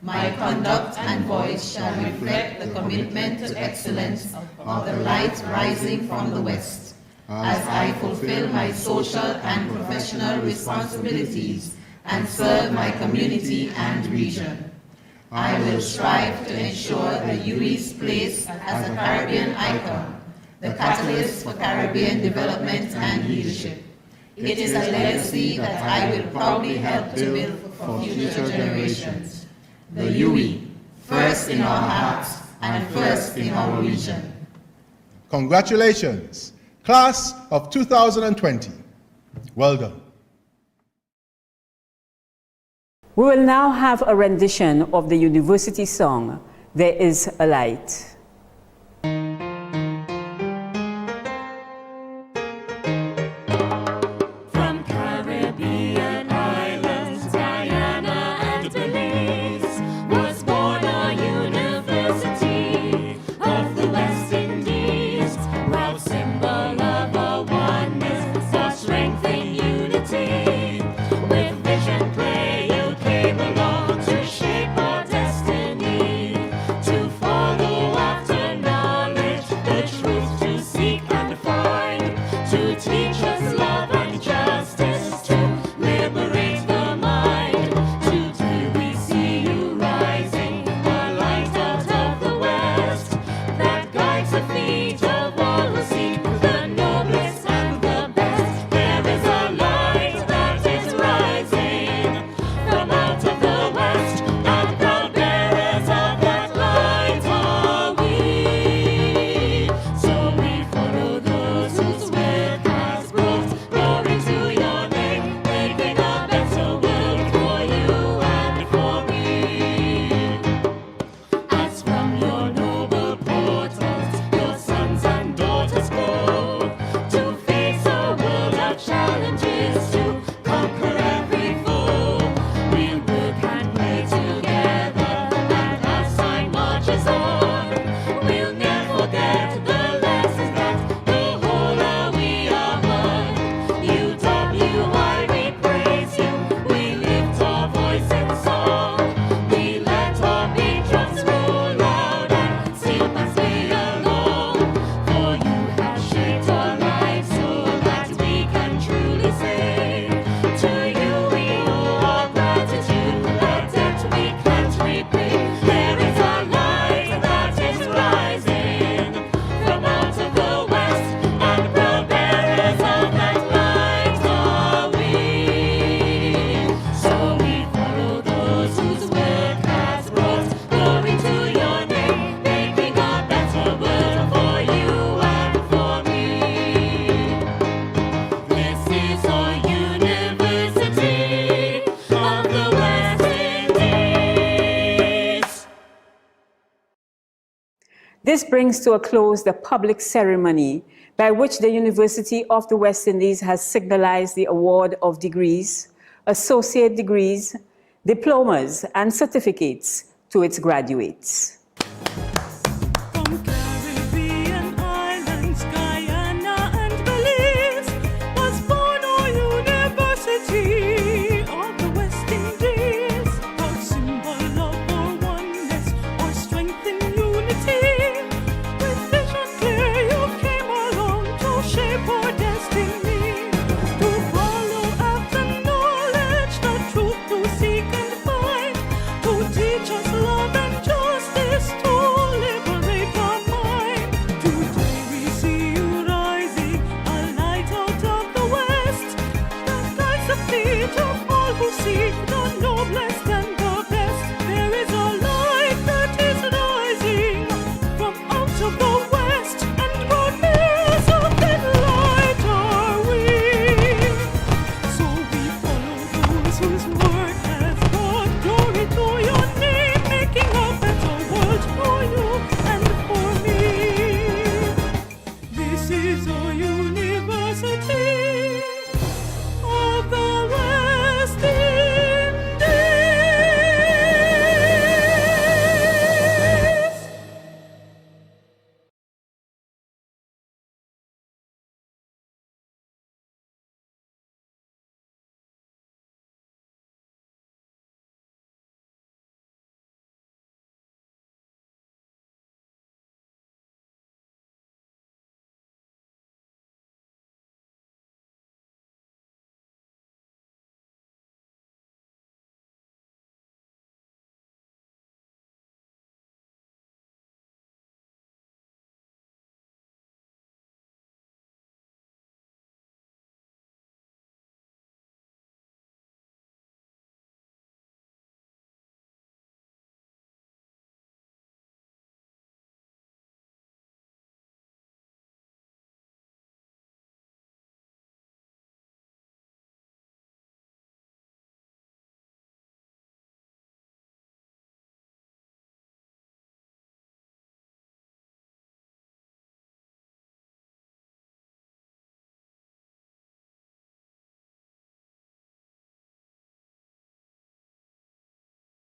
My conduct and voice shall reflect the commitment to excellence of the light rising from the West, as I fulfill my social and professional responsibilities and serve my community and region. I will strive to ensure the UWI's place as a Caribbean icon, the catalyst for Caribbean development and leadership. It is a legacy that I will proudly help to build for future generations. The UWI, first in our hearts and first in our region. Congratulations, Class of 2020. Well done. We will now have a rendition of the university song, There Is a Light. From Caribbean islands, Guyana and Belize, was born a university of the West Indies, proud symbol of a oneness for strength and unity. With vision clear, you came along to shape our destiny, to follow This brings to a close the public ceremony by which the University of the West Indies has signalized the award of degrees, associate degrees, diplomas, and certificates to its graduates. From Caribbean islands, Guyana and Belize, was born our University of the West Indies, a symbol of our oneness, our strength in unity. With vision clear, you came along to shape our destiny, to follow after knowledge, the truth to seek and find, to teach us love and justice, to liberate our mind. Today we see you rising, a light out of the west, that guides the feet of all who seek the noblest and the best. There is a light that is rising from out of the west.